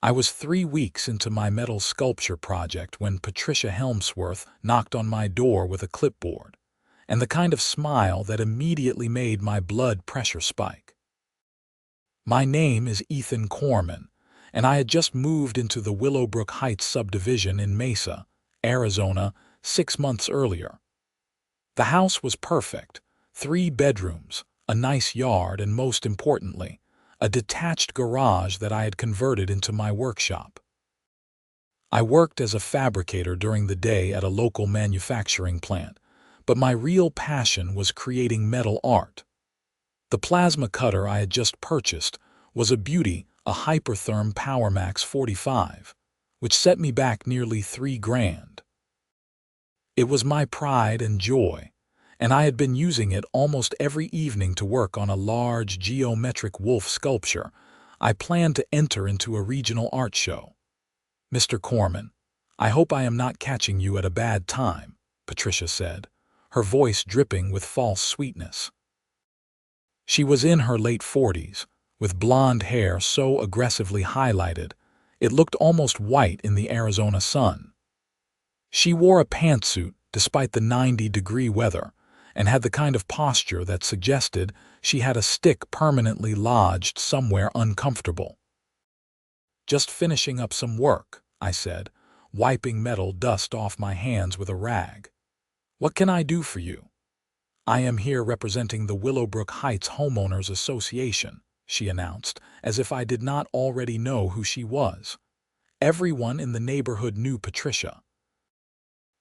I was 3 weeks into my metal sculpture project when Patricia Helmsworth knocked on my door with a clipboard, and the kind of smile that immediately made my blood pressure spike. My name is Ethan Korman, and I had just moved into the Willowbrook Heights subdivision in Mesa, Arizona, 6 months earlier. The house was perfect: 3 bedrooms, a nice yard, and most importantly, a detached garage that I had converted into my workshop. I worked as a fabricator during the day at a local manufacturing plant, but my real passion was creating metal art. The plasma cutter I had just purchased was a beauty, a Hypertherm PowerMax 45, which set me back nearly $3,000. It was my pride and joy, and I had been using it almost every evening to work on a large geometric wolf sculpture I planned to enter into a regional art show. "Mr. Korman, I hope I am not catching you at a bad time," Patricia said, her voice dripping with false sweetness. She was in her late 40s, with blonde hair so aggressively highlighted it looked almost white in the Arizona sun. She wore a pantsuit despite the 90-degree weather, and had the kind of posture that suggested she had a stick permanently lodged somewhere uncomfortable. "Just finishing up some work," I said, wiping metal dust off my hands with a rag. "What can I do for you?" "I am here representing the Willowbrook Heights Homeowners Association," she announced, as if I did not already know who she was. Everyone in the neighborhood knew Patricia.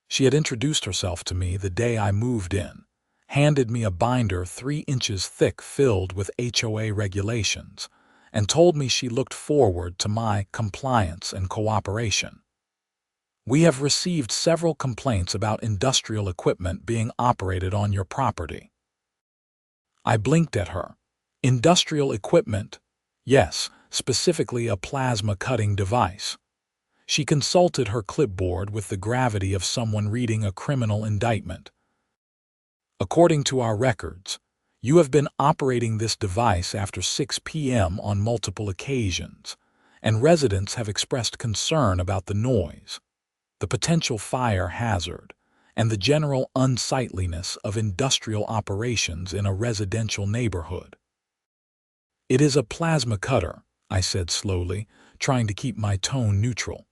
She had introduced herself to me the day I moved in, handed me a binder 3 inches thick filled with HOA regulations, and told me she looked forward to my compliance and cooperation. "We have received several complaints about industrial equipment being operated on your property." I blinked at her. "Industrial equipment?" "Yes, specifically a plasma cutting device." She consulted her clipboard with the gravity of someone reading a criminal indictment. "According to our records, you have been operating this device after 6 p.m. on multiple occasions, and residents have expressed concern about the noise, the potential fire hazard, and the general unsightliness of industrial operations in a residential neighborhood." "It is a plasma cutter," I said slowly, trying to keep my tone neutral.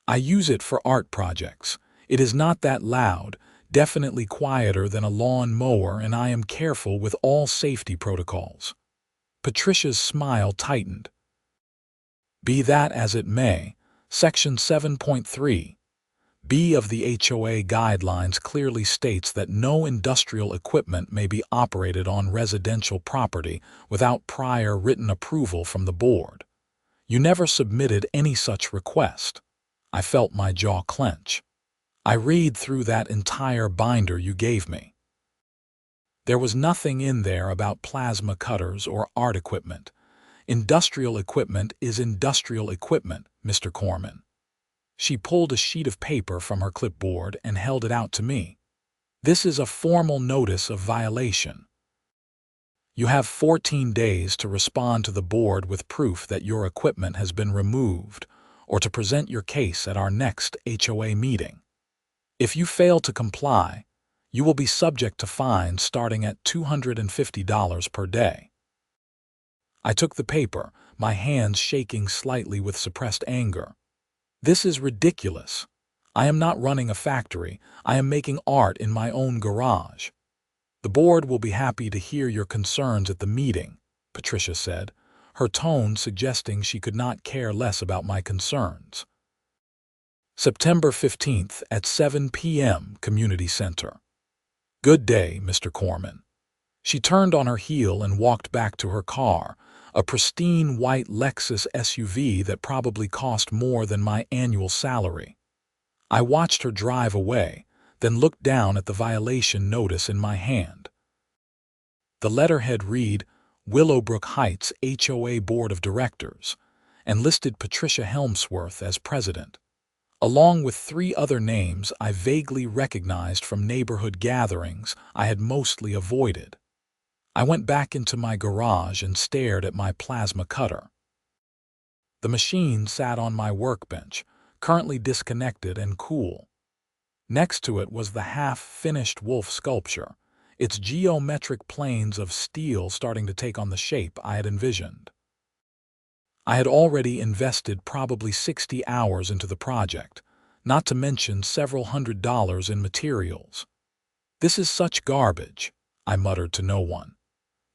"I use it for art projects. It is not that loud, definitely quieter than a lawn mower, and I am careful with all safety protocols." Patricia's smile tightened. "Be that as it may, Section 7.3 B of the HOA guidelines clearly states that no industrial equipment may be operated on residential property without prior written approval from the board. You never submitted any such request." I felt my jaw clench. "I read through that entire binder you gave me. There was nothing in there about plasma cutters or art equipment. Industrial equipment is industrial equipment, Mr. Korman." She pulled a sheet of paper from her clipboard and held it out to me. "This is a formal notice of violation. You have 14 days to respond to the board with proof that your equipment has been removed, or to present your case at our next HOA meeting. If you fail to comply, you will be subject to fines starting at $250 per day." I took the paper, my hands shaking slightly with suppressed anger. "This is ridiculous. I am not running a factory. I am making art in my own garage." "The board will be happy to hear your concerns at the meeting," Patricia said, her tone suggesting she could not care less about my concerns. September 15th at 7 p.m. Community Center. "Good day, Mr. Korman." She turned on her heel and walked back to her car, a pristine white Lexus SUV that probably cost more than my annual salary. I watched her drive away, then looked down at the violation notice in my hand. The letterhead read, "Willowbrook Heights HOA Board of Directors," and listed Patricia Helmsworth as president, along with 3 other names I vaguely recognized from neighborhood gatherings I had mostly avoided. I went back into my garage and stared at my plasma cutter. The machine sat on my workbench, currently disconnected and cool. Next to it was the half-finished wolf sculpture, its geometric planes of steel starting to take on the shape I had envisioned. I had already invested probably 60 hours into the project, not to mention several $100s in materials. "This is such garbage," I muttered to no one.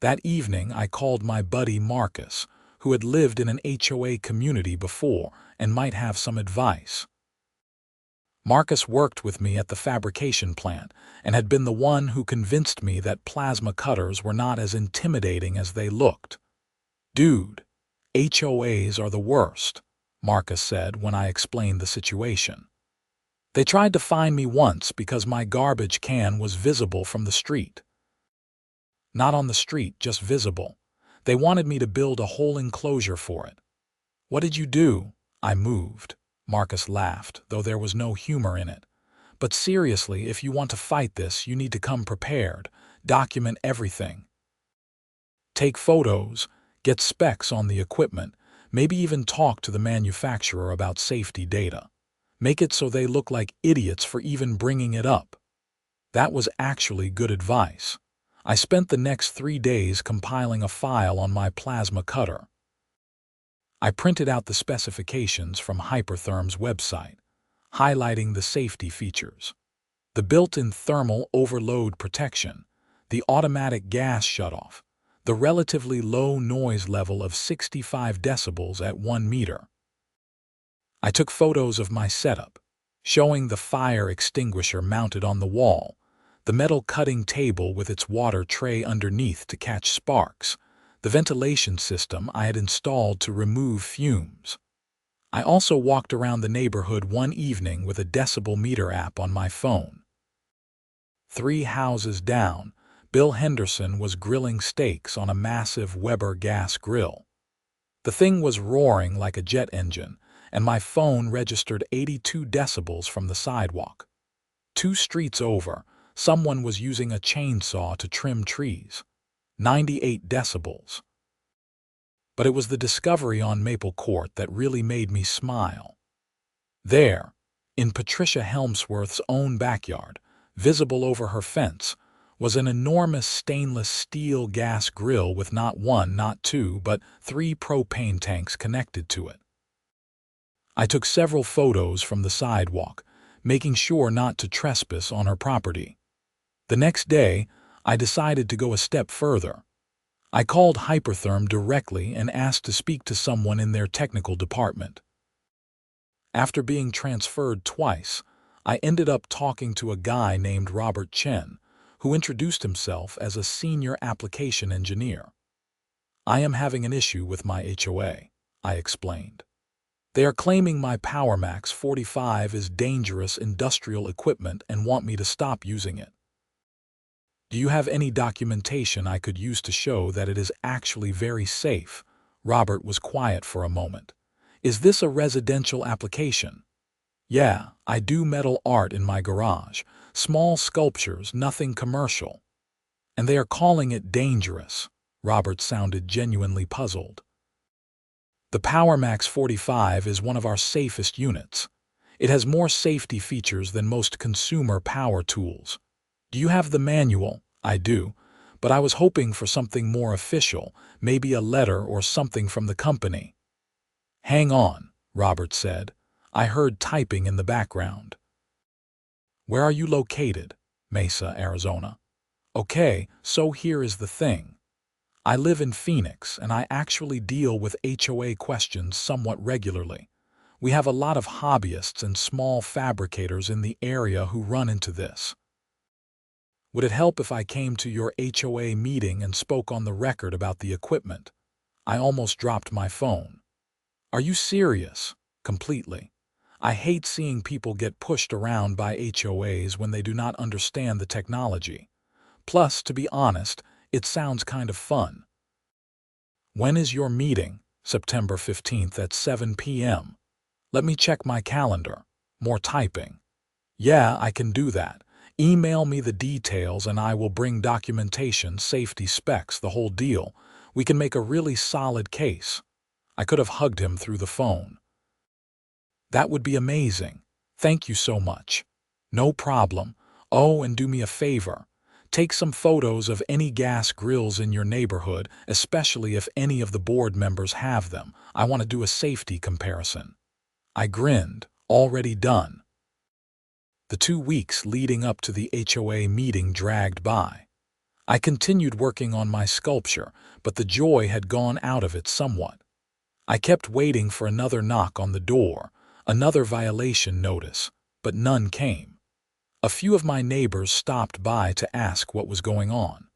That evening I called my buddy Marcus, who had lived in an HOA community before and might have some advice. Marcus worked with me at the fabrication plant and had been the one who convinced me that plasma cutters were not as intimidating as they looked. "Dude, HOAs are the worst," Marcus said when I explained the situation. "They tried to fine me once because my garbage can was visible from the street. Not on the street, just visible. They wanted me to build a whole enclosure for it." "What did you do?" "I moved." Marcus laughed, though there was no humor in it. "But seriously, if you want to fight this, you need to come prepared. Document everything. Take photos, get specs on the equipment, maybe even talk to the manufacturer about safety data. Make it so they look like idiots for even bringing it up." That was actually good advice. I spent the next 3 days compiling a file on my plasma cutter. I printed out the specifications from Hypertherm's website, highlighting the safety features. The built-in thermal overload protection, the automatic gas shutoff, the relatively low noise level of 65 decibels at 1 meter. I took photos of my setup, showing the fire extinguisher mounted on the wall, the metal cutting table with its water tray underneath to catch sparks, the ventilation system I had installed to remove fumes. I also walked around the neighborhood one evening with a decibel meter app on my phone. 3 houses down, Bill Henderson was grilling steaks on a massive Weber gas grill. The thing was roaring like a jet engine, and my phone registered 82 decibels from the sidewalk. 2 streets over, someone was using a chainsaw to trim trees. 98 decibels. But it was the discovery on Maple Court that really made me smile. There, in Patricia Helmsworth's own backyard, visible over her fence, was an enormous stainless steel gas grill with not 1, not 2, but 3 propane tanks connected to it. I took several photos from the sidewalk, making sure not to trespass on her property. The next day, I decided to go a step further. I called Hypertherm directly and asked to speak to someone in their technical department. After being transferred twice, I ended up talking to a guy named Robert Chen, who introduced himself as a senior application engineer. "I am having an issue with my HOA," I explained. "They are claiming my PowerMax 45 is dangerous industrial equipment and want me to stop using it. Do you have any documentation I could use to show that it is actually very safe?" Robert was quiet for a moment. "Is this a residential application?" "Yeah, I do metal art in my garage. Small sculptures, nothing commercial." "And they are calling it dangerous." Robert sounded genuinely puzzled. "The PowerMax 45 is one of our safest units. It has more safety features than most consumer power tools. Do you have the manual?" "I do, but I was hoping for something more official, maybe a letter or something from the company." "Hang on," Robert said. I heard typing in the background. "Where are you located?" "Mesa, Arizona." "Okay, so here is the thing. I live in Phoenix, and I actually deal with HOA questions somewhat regularly. We have a lot of hobbyists and small fabricators in the area who run into this. Would it help if I came to your HOA meeting and spoke on the record about the equipment?" I almost dropped my phone. "Are you serious?" "Completely. I hate seeing people get pushed around by HOAs when they do not understand the technology. Plus, to be honest, it sounds kind of fun." "When is your meeting?" "September 15th at 7 p.m. Let me check my calendar." More typing. "Yeah, I can do that. Email me the details and I will bring documentation, safety specs, the whole deal. We can make a really solid case." I could have hugged him through the phone. That would be amazing. Thank you so much. No problem. Oh, and do me a favor. Take some photos of any gas grills in your neighborhood, especially if any of the board members have them. I want to do a safety comparison. I grinned. Already done. The 2 weeks leading up to the HOA meeting dragged by. I continued working on my sculpture, but the joy had gone out of it somewhat. I kept waiting for another knock on the door, another violation notice, but none came. A few of my neighbors stopped by to ask what was going on.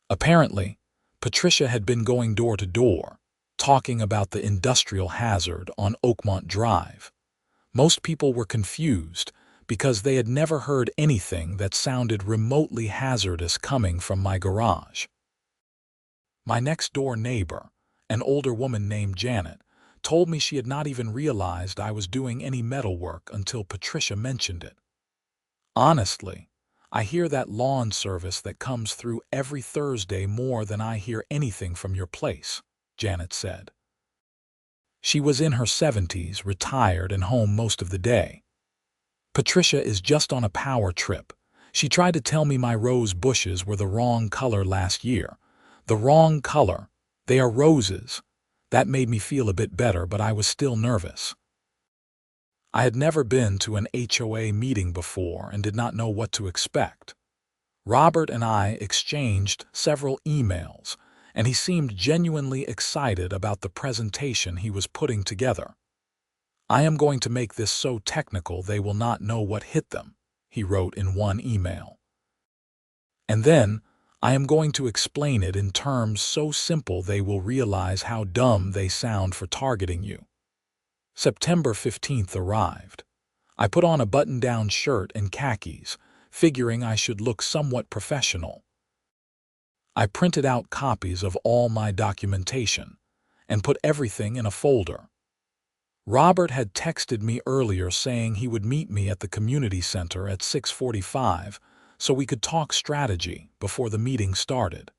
Apparently, Patricia had been going door to door, talking about the industrial hazard on Oakmont Drive. Most people were confused because they had never heard anything that sounded remotely hazardous coming from my garage. My next-door neighbor, an older woman named Janet, told me she had not even realized I was doing any metalwork until Patricia mentioned it. Honestly, I hear that lawn service that comes through every Thursday more than I hear anything from your place, Janet said. She was in her 70s, retired and home most of the day. Patricia is just on a power trip. She tried to tell me my rose bushes were the wrong color last year. The wrong color. They are roses. That made me feel a bit better, but I was still nervous. I had never been to an HOA meeting before and did not know what to expect. Robert and I exchanged several emails, and he seemed genuinely excited about the presentation he was putting together. I am going to make this so technical they will not know what hit them, he wrote in one email. And then, I am going to explain it in terms so simple they will realize how dumb they sound for targeting you. September 15th arrived. I put on a button-down shirt and khakis, figuring I should look somewhat professional. I printed out copies of all my documentation and put everything in a folder. Robert had texted me earlier saying he would meet me at the community center at 6:45 so we could talk strategy before the meeting started.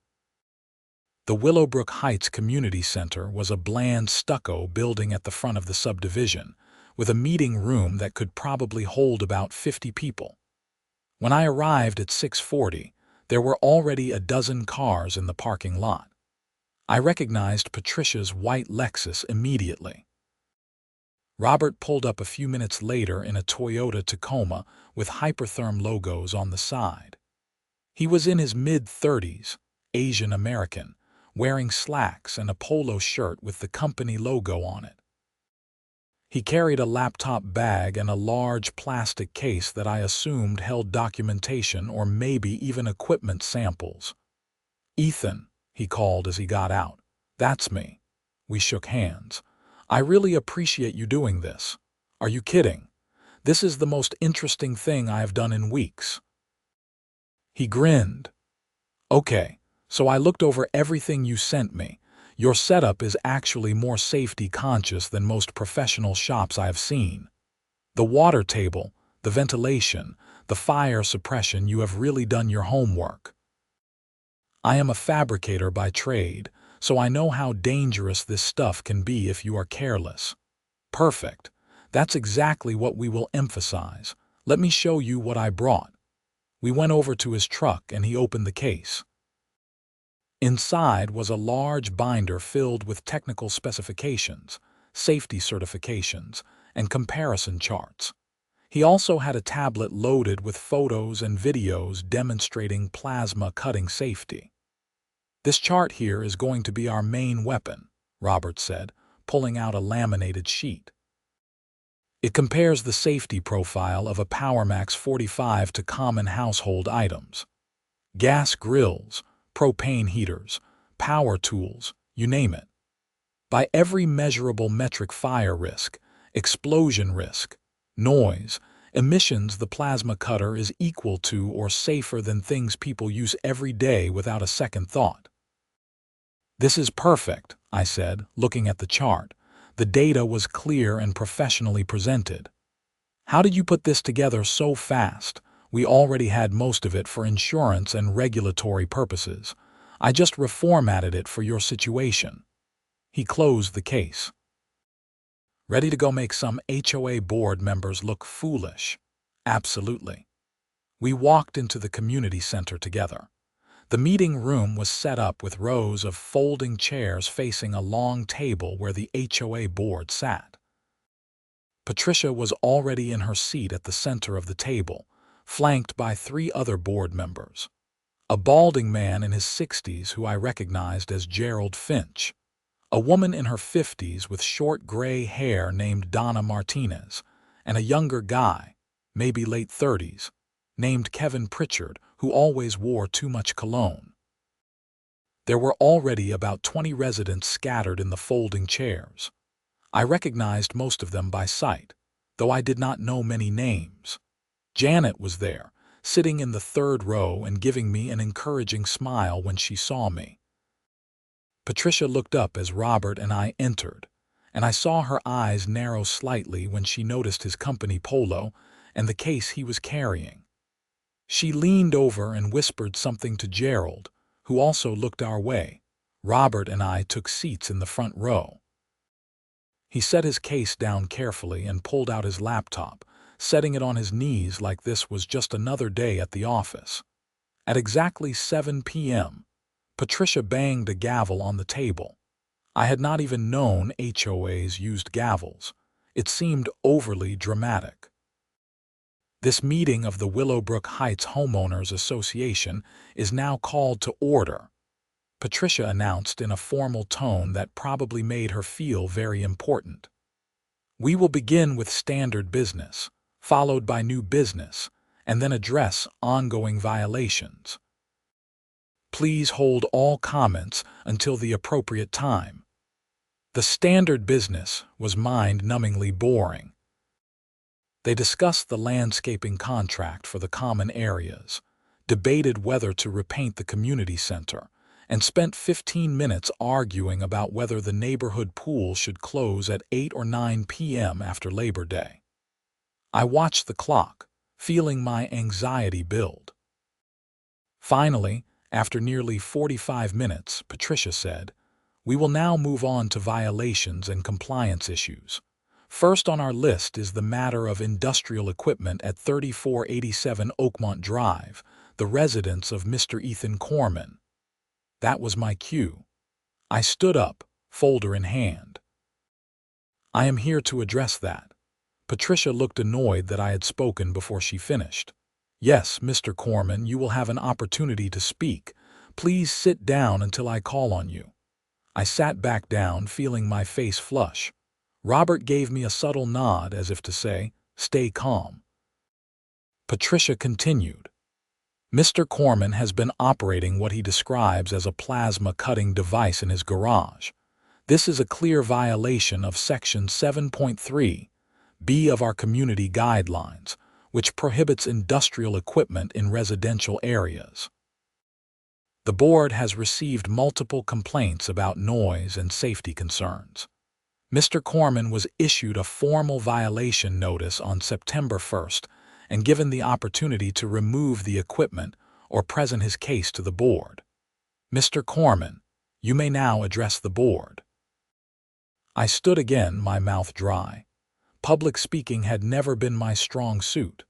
The Willowbrook Heights Community Center was a bland stucco building at the front of the subdivision, with a meeting room that could probably hold about 50 people. When I arrived at 6:40, there were already a dozen cars in the parking lot. I recognized Patricia's white Lexus immediately. Robert pulled up a few minutes later in a Toyota Tacoma with Hypertherm logos on the side. He was in his mid-30s, Asian American, wearing slacks and a polo shirt with the company logo on it. He carried a laptop bag and a large plastic case that I assumed held documentation or maybe even equipment samples. "Ethan," he called as he got out. "That's me." We shook hands. "I really appreciate you doing this. Are you kidding? This is the most interesting thing I have done in weeks." He grinned. "Okay, so I looked over everything you sent me. Your setup is actually more safety conscious than most professional shops I have seen. The water table, the ventilation, the fire suppression, you have really done your homework. I am a fabricator by trade, so I know how dangerous this stuff can be if you are careless." "Perfect. That's exactly what we will emphasize. Let me show you what I brought." We went over to his truck and he opened the case. Inside was a large binder filled with technical specifications, safety certifications, and comparison charts. He also had a tablet loaded with photos and videos demonstrating plasma cutting safety. "This chart here is going to be our main weapon," Robert said, pulling out a laminated sheet. It compares the safety profile of a PowerMax 45 to common household items. Gas grills, propane heaters, power tools, you name it. By every measurable metric: fire risk, explosion risk, noise, emissions, the plasma cutter is equal to or safer than things people use every day without a second thought. "This is perfect," I said, looking at the chart. The data was clear and professionally presented. "How did you put this together so fast? We already had most of it for insurance and regulatory purposes. I just reformatted it for your situation." He closed the case. Ready to go make some HOA board members look foolish? Absolutely. We walked into the community center together. The meeting room was set up with rows of folding chairs facing a long table where the HOA board sat. Patricia was already in her seat at the center of the table, flanked by 3 other board members. A balding man in his 60s who I recognized as Gerald Finch, a woman in her 50s with short gray hair named Donna Martinez, and a younger guy, maybe late 30s, named Kevin Pritchard, who always wore too much cologne. There were already about 20 residents scattered in the folding chairs. I recognized most of them by sight, though I did not know many names. Janet was there, sitting in the 3rd row and giving me an encouraging smile when she saw me. Patricia looked up as Robert and I entered, and I saw her eyes narrow slightly when she noticed his company polo and the case he was carrying. She leaned over and whispered something to Gerald, who also looked our way. Robert and I took seats in the front row. He set his case down carefully and pulled out his laptop, setting it on his knees like this was just another day at the office. At exactly 7 p.m., Patricia banged a gavel on the table. I had not even known HOAs used gavels. It seemed overly dramatic. This meeting of the Willowbrook Heights Homeowners Association is now called to order, Patricia announced in a formal tone that probably made her feel very important. We will begin with standard business, followed by new business, and then address ongoing violations. Please hold all comments until the appropriate time. The standard business was mind-numbingly boring. They discussed the landscaping contract for the common areas, debated whether to repaint the community center, and spent 15 minutes arguing about whether the neighborhood pool should close at 8 or 9 p.m. after Labor Day. I watched the clock, feeling my anxiety build. Finally, after nearly 45 minutes, Patricia said, "We will now move on to violations and compliance issues. First on our list is the matter of industrial equipment at 3487 Oakmont Drive, the residence of Mr. Ethan Korman." That was my cue. I stood up, folder in hand. "I am here to address that." Patricia looked annoyed that I had spoken before she finished. "Yes, Mr. Korman, you will have an opportunity to speak. Please sit down until I call on you." I sat back down, feeling my face flush. Robert gave me a subtle nod as if to say, "Stay calm." Patricia continued. "Mr. Korman has been operating what he describes as a plasma cutting device in his garage. This is a clear violation of Section 7.3b of our community guidelines, which prohibits industrial equipment in residential areas. The board has received multiple complaints about noise and safety concerns. Mr. Korman was issued a formal violation notice on September 1st and given the opportunity to remove the equipment or present his case to the board. Mr. Korman, you may now address the board." I stood again, my mouth dry. Public speaking had never been my strong suit.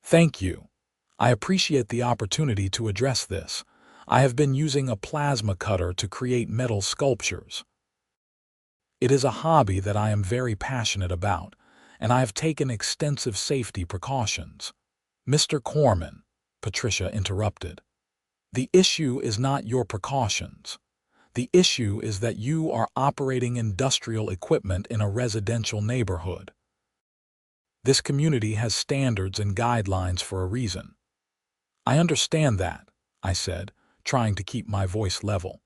"Thank you. I appreciate the opportunity to address this. I have been using a plasma cutter to create metal sculptures. It is a hobby that I am very passionate about, and I have taken extensive safety precautions." "Mr. Korman," Patricia interrupted, "the issue is not your precautions. The issue is that you are operating industrial equipment in a residential neighborhood. This community has standards and guidelines for a reason." "I understand that," I said, trying to keep my voice level.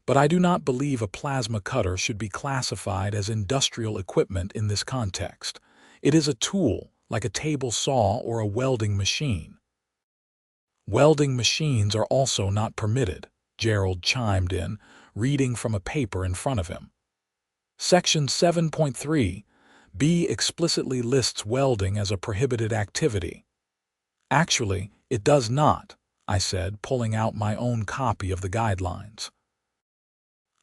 "But I do not believe a plasma cutter should be classified as industrial equipment in this context. It is a tool, like a table saw or a welding machine." "Welding machines are also not permitted," Gerald chimed in, reading from a paper in front of him. "Section 7.3b explicitly lists welding as a prohibited activity." "Actually, it does not," I said, pulling out my own copy of the guidelines.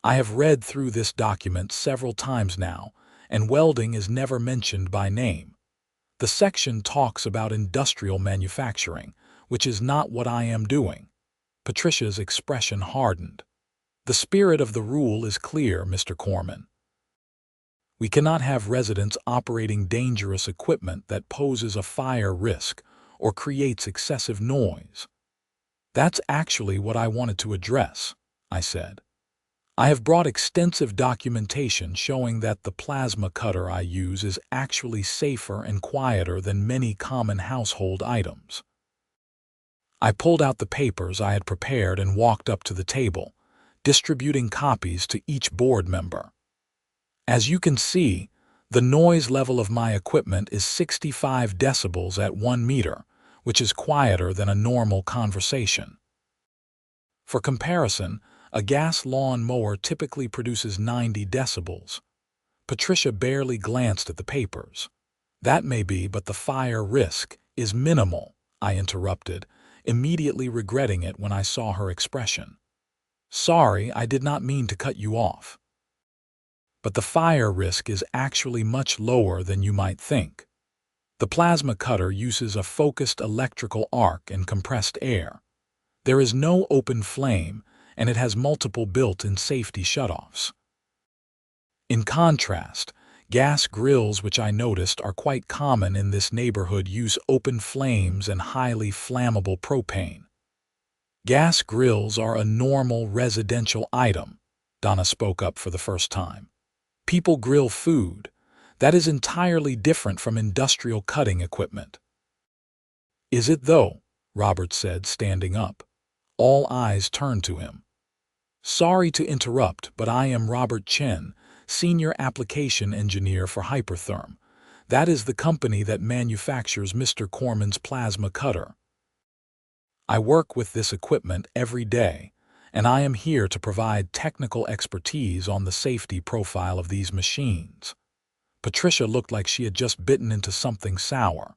I have read through this document several times now, and welding is never mentioned by name. The section talks about industrial manufacturing, which is not what I am doing." Patricia's expression hardened. "The spirit of the rule is clear, Mr. Korman. We cannot have residents operating dangerous equipment that poses a fire risk or creates excessive noise." "That's actually what I wanted to address," I said. "I have brought extensive documentation showing that the plasma cutter I use is actually safer and quieter than many common household items." I pulled out the papers I had prepared and walked up to the table, distributing copies to each board member. "As you can see, the noise level of my equipment is 65 decibels at 1 meter, which is quieter than a normal conversation. For comparison, a gas lawn mower typically produces 90 decibels. Patricia barely glanced at the papers. "That may be, but the fire risk is minimal," I interrupted, immediately regretting it when I saw her expression. "Sorry, I did not mean to cut you off. But the fire risk is actually much lower than you might think. The plasma cutter uses a focused electrical arc and compressed air. There is no open flame, and it has multiple built-in safety shutoffs. In contrast, gas grills, which I noticed are quite common in this neighborhood, use open flames and highly flammable propane. Gas grills are a normal residential item," Donna spoke up for the first time. "People grill food. That is entirely different from industrial cutting equipment." "Is it though?" Robert said, standing up. All eyes turned to him. "Sorry to interrupt, but I am Robert Chen, Senior Application Engineer for Hypertherm. That is the company that manufactures Mr. Korman's plasma cutter. I work with this equipment every day, and I am here to provide technical expertise on the safety profile of these machines." Patricia looked like she had just bitten into something sour.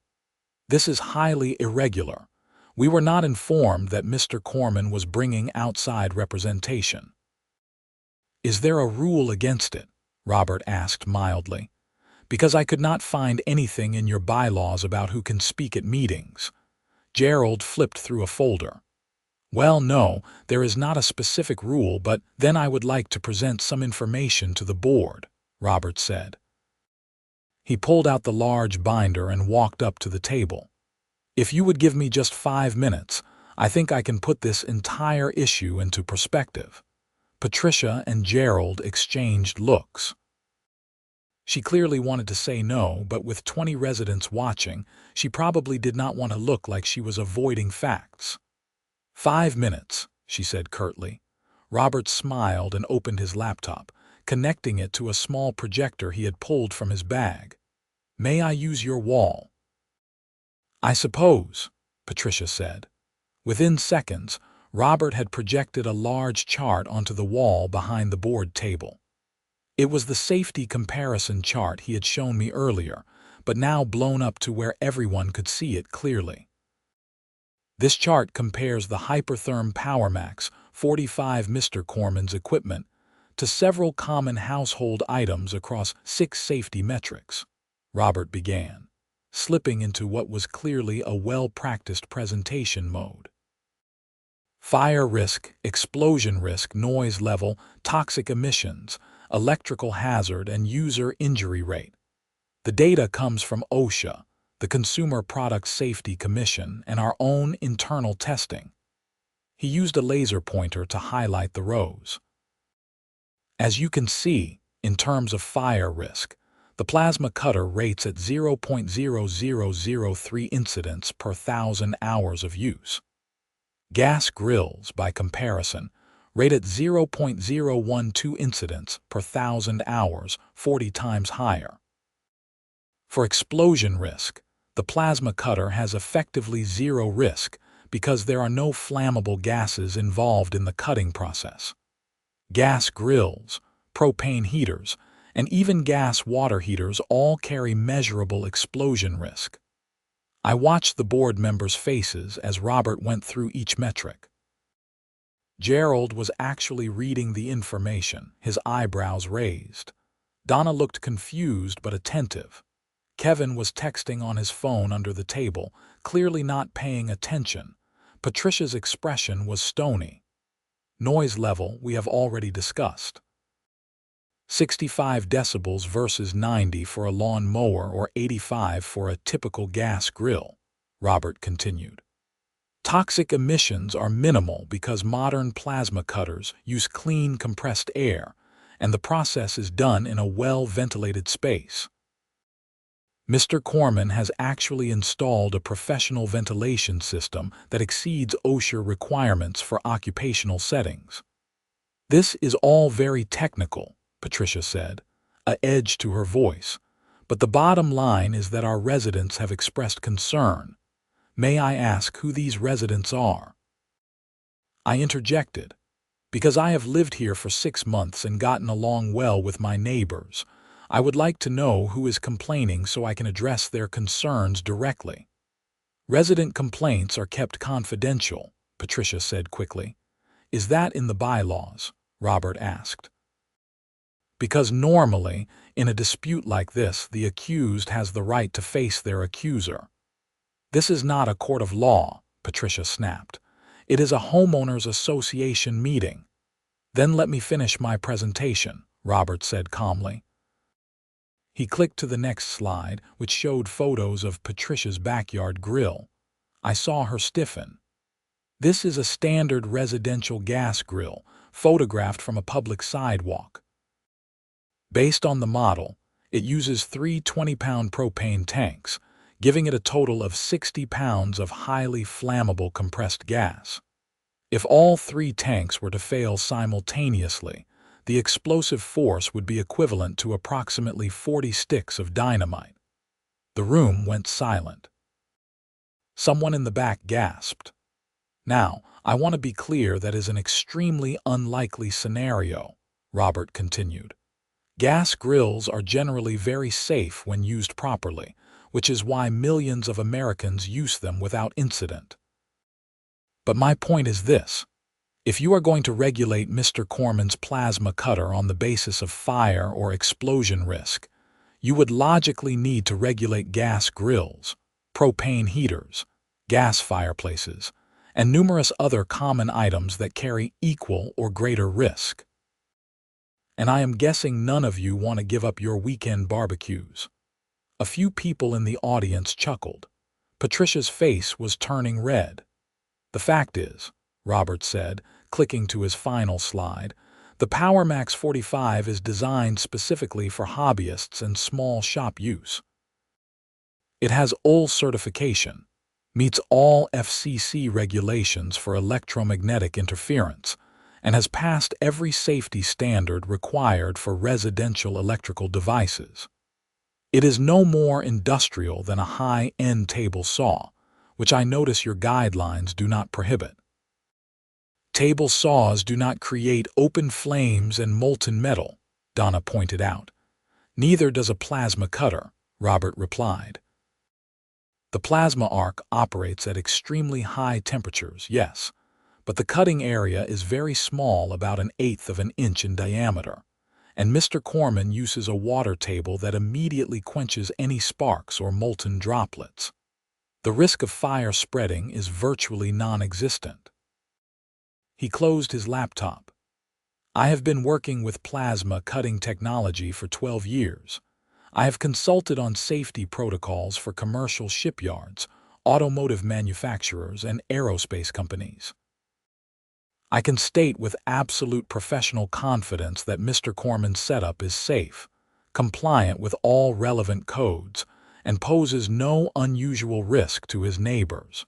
"This is highly irregular. We were not informed that Mr. Korman was bringing outside representation." "Is there a rule against it?" Robert asked mildly. "Because I could not find anything in your bylaws about who can speak at meetings." Gerald flipped through a folder. "Well, no, there is not a specific rule, but then I would like to present some information to the board," Robert said. He pulled out the large binder and walked up to the table. "If you would give me just 5 minutes, I think I can put this entire issue into perspective." Patricia and Gerald exchanged looks. She clearly wanted to say no, but with 20 residents watching, she probably did not want to look like she was avoiding facts. "5 minutes," she said curtly. Robert smiled and opened his laptop, connecting it to a small projector he had pulled from his bag. "May I use your wall?" "I suppose," Patricia said. Within seconds, Robert had projected a large chart onto the wall behind the board table. It was the safety comparison chart he had shown me earlier, but now blown up to where everyone could see it clearly. This chart compares the Hypertherm PowerMax 45 Mr. Korman's equipment to several common household items across 6 safety metrics. Robert began, slipping into what was clearly a well-practiced presentation mode. Fire risk, explosion risk, noise level, toxic emissions, electrical hazard, and user injury rate. The data comes from OSHA, the Consumer Product Safety Commission, and our own internal testing. He used a laser pointer to highlight the rows. As you can see, in terms of fire risk, the plasma cutter rates at 0.0003 incidents per 1,000 hours of use. Gas grills, by comparison, rate at 0.012 incidents per 1,000 hours, 40 times higher. For explosion risk, the plasma cutter has effectively zero risk because there are no flammable gases involved in the cutting process. Gas grills, propane heaters, and even gas water heaters all carry measurable explosion risk. I watched the board members' faces as Robert went through each metric. Gerald was actually reading the information, his eyebrows raised. Donna looked confused but attentive. Kevin was texting on his phone under the table, clearly not paying attention. Patricia's expression was stony. Noise level we have already discussed. 65 decibels versus 90 for a lawn mower or 85 for a typical gas grill, Robert continued. Toxic emissions are minimal because modern plasma cutters use clean compressed air, and the process is done in a well-ventilated space. Mr. Korman has actually installed a professional ventilation system that exceeds OSHA requirements for occupational settings. This is all very technical, Patricia said, an edge to her voice, but the bottom line is that our residents have expressed concern. May I ask who these residents are? I interjected. Because I have lived here for 6 months and gotten along well with my neighbors, I would like to know who is complaining so I can address their concerns directly. Resident complaints are kept confidential, Patricia said quickly. Is that in the bylaws? Robert asked. Because normally, in a dispute like this, the accused has the right to face their accuser. This is not a court of law, Patricia snapped. It is a homeowners association meeting. Then let me finish my presentation, Robert said calmly. He clicked to the next slide, which showed photos of Patricia's backyard grill. I saw her stiffen. This is a standard residential gas grill, photographed from a public sidewalk. Based on the model, it uses 3 20-pound propane tanks, giving it a total of 60 pounds of highly flammable compressed gas. If all 3 tanks were to fail simultaneously, the explosive force would be equivalent to approximately 40 sticks of dynamite. The room went silent. Someone in the back gasped. Now, I want to be clear that is an extremely unlikely scenario, Robert continued. Gas grills are generally very safe when used properly, which is why millions of Americans use them without incident. But my point is this. If you are going to regulate Mr. Korman's plasma cutter on the basis of fire or explosion risk, you would logically need to regulate gas grills, propane heaters, gas fireplaces, and numerous other common items that carry equal or greater risk. And I am guessing none of you want to give up your weekend barbecues. A few people in the audience chuckled. Patricia's face was turning red. The fact is, Robert said, clicking to his final slide, the PowerMax 45 is designed specifically for hobbyists and small shop use. It has OL certification, meets all FCC regulations for electromagnetic interference, and has passed every safety standard required for residential electrical devices. It is no more industrial than a high-end table saw, which I notice your guidelines do not prohibit. Table saws do not create open flames and molten metal, Donna pointed out. Neither does a plasma cutter, Robert replied. The plasma arc operates at extremely high temperatures, yes, but the cutting area is very small, about 1/8 of an inch in diameter, and Mr. Korman uses a water table that immediately quenches any sparks or molten droplets. The risk of fire spreading is virtually non-existent. He closed his laptop. I have been working with plasma cutting technology for 12 years. I have consulted on safety protocols for commercial shipyards, automotive manufacturers, and aerospace companies. I can state with absolute professional confidence that Mr. Korman's setup is safe, compliant with all relevant codes, and poses no unusual risk to his neighbors.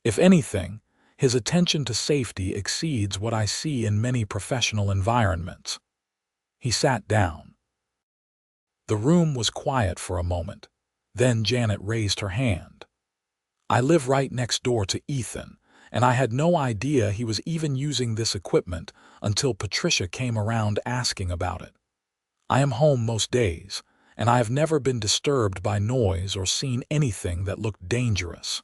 If anything, his attention to safety exceeds what I see in many professional environments. He sat down. The room was quiet for a moment. Then Janet raised her hand. I live right next door to Ethan, and I had no idea he was even using this equipment until Patricia came around asking about it. I am home most days, and I have never been disturbed by noise or seen anything that looked dangerous.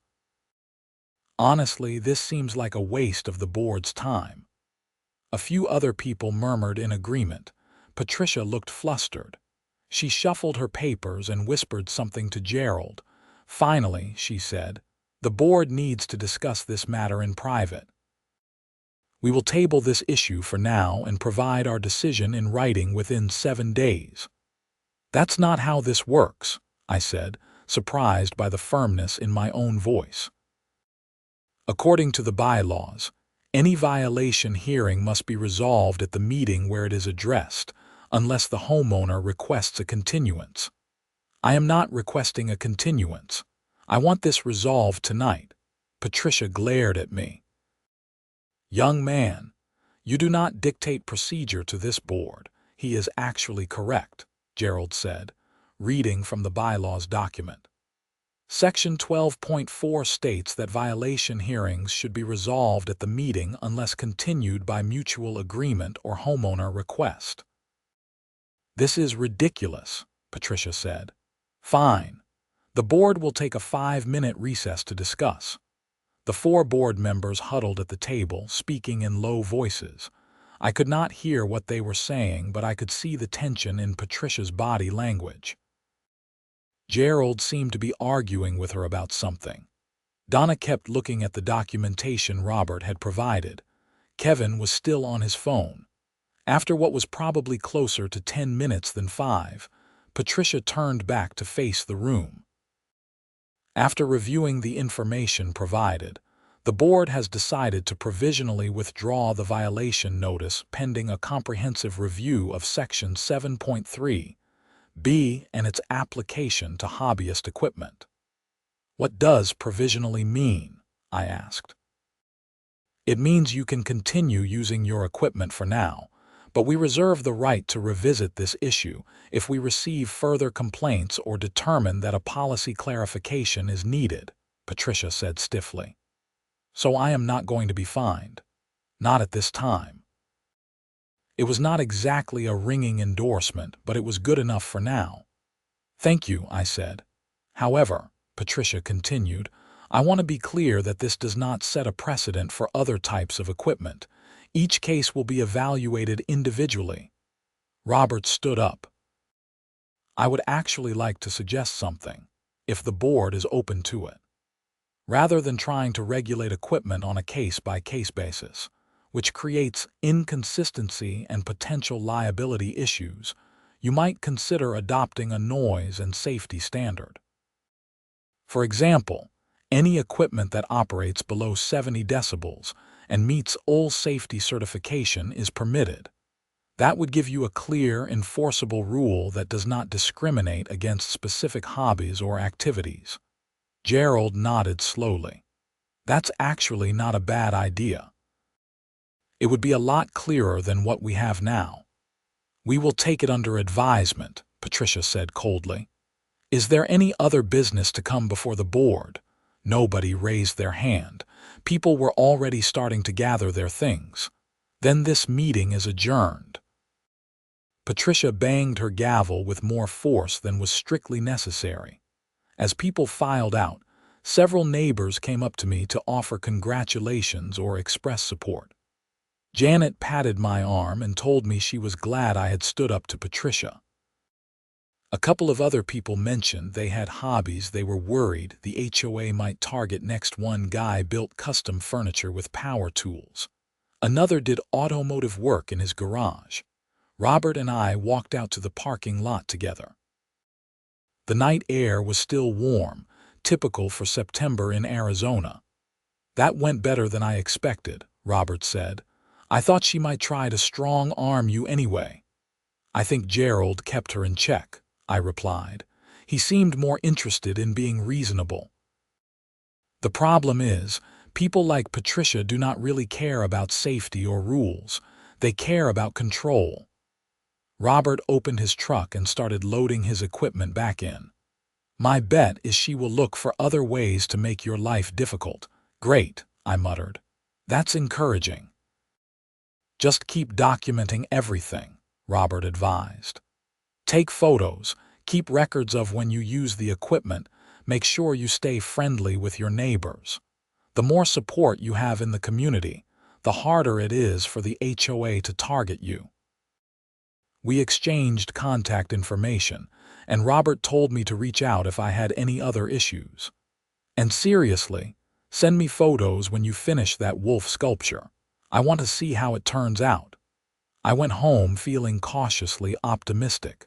Honestly, this seems like a waste of the board's time. A few other people murmured in agreement. Patricia looked flustered. She shuffled her papers and whispered something to Gerald. Finally, she said, "The board needs to discuss this matter in private. We will table this issue for now and provide our decision in writing within 7 days." "That's not how this works," I said, surprised by the firmness in my own voice. "According to the bylaws, any violation hearing must be resolved at the meeting where it is addressed, unless the homeowner requests a continuance. I am not requesting a continuance. I want this resolved tonight." Patricia glared at me. "Young man, you do not dictate procedure to this board. He is actually correct," Gerald said, reading from the bylaws document. Section 12.4 states that violation hearings should be resolved at the meeting unless continued by mutual agreement or homeowner request. "This is ridiculous," Patricia said. "Fine. The board will take a 5-minute recess to discuss." The 4 board members huddled at the table, speaking in low voices. I could not hear what they were saying, but I could see the tension in Patricia's body language. Gerald seemed to be arguing with her about something. Donna kept looking at the documentation Robert had provided. Kevin was still on his phone. After what was probably closer to 10 minutes than 5, Patricia turned back to face the room. "After reviewing the information provided, the board has decided to provisionally withdraw the violation notice pending a comprehensive review of Section 7.3b and its application to hobbyist equipment." "What does provisionally mean?" I asked. "It means you can continue using your equipment for now, but we reserve the right to revisit this issue if we receive further complaints or determine that a policy clarification is needed," Patricia said stiffly. "So I am not going to be fined. Not at this time." It was not exactly a ringing endorsement, but it was good enough for now. "Thank you," I said. "However," Patricia continued, "I want to be clear that this does not set a precedent for other types of equipment. Each case will be evaluated individually." Robert stood up. "I would actually like to suggest something, if the board is open to it. Rather than trying to regulate equipment on a case-by-case basis, which creates inconsistency and potential liability issues, you might consider adopting a noise and safety standard. For example, any equipment that operates below 70 decibels and meets all safety certification is permitted. That would give you a clear, enforceable rule that does not discriminate against specific hobbies or activities." Gerald nodded slowly. "That's actually not a bad idea. It would be a lot clearer than what we have now." "We will take it under advisement," Patricia said coldly. "Is there any other business to come before the board?" Nobody raised their hand. People were already starting to gather their things. "Then this meeting is adjourned." Patricia banged her gavel with more force than was strictly necessary. As people filed out, several neighbors came up to me to offer congratulations or express support. Janet patted my arm and told me she was glad I had stood up to Patricia. A couple of other people mentioned they had hobbies they were worried the HOA might target. Next, one guy built custom furniture with power tools. Another did automotive work in his garage. Robert and I walked out to the parking lot together. The night air was still warm, typical for September in Arizona. "That went better than I expected," Robert said. "I thought she might try to strong-arm you anyway." "I think Gerald kept her in check," I replied. "He seemed more interested in being reasonable." "The problem is, people like Patricia do not really care about safety or rules. They care about control." Robert opened his truck and started loading his equipment back in. "My bet is she will look for other ways to make your life difficult." "Great," I muttered. "That's encouraging." "Just keep documenting everything," Robert advised. "Take photos, keep records of when you use the equipment, make sure you stay friendly with your neighbors. The more support you have in the community, the harder it is for the HOA to target you. We exchanged contact information, and Robert told me to reach out if I had any other issues. And seriously, send me photos when you finish that wolf sculpture. I want to see how it turns out. I went home feeling cautiously optimistic.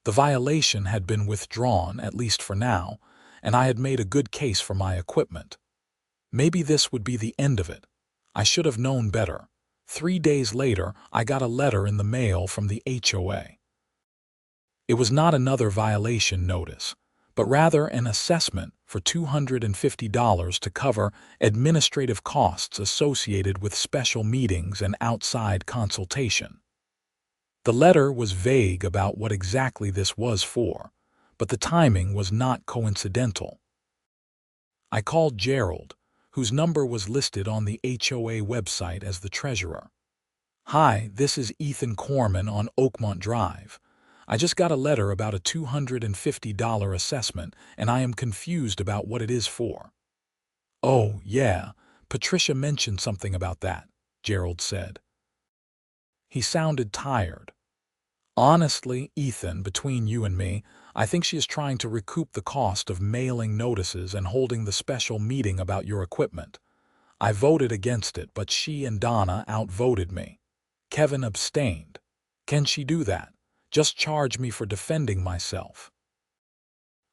The violation had been withdrawn, at least for now, and I had made a good case for my equipment. Maybe this would be the end of it. I should have known better. 3 days later, I got a letter in the mail from the HOA. It was not another violation notice, but rather an assessment for $250 to cover administrative costs associated with special meetings and outside consultation. The letter was vague about what exactly this was for, but the timing was not coincidental. I called Gerald, whose number was listed on the HOA website as the treasurer. "Hi, this is Ethan Korman on Oakmont Drive. I just got a letter about a $250 assessment, and I am confused about what it is for." "Oh, yeah, Patricia mentioned something about that," Gerald said. He sounded tired. "Honestly, Ethan, between you and me, I think she is trying to recoup the cost of mailing notices and holding the special meeting about your equipment. I voted against it, but she and Donna outvoted me. Kevin abstained. Can she do that? Just charge me for defending myself."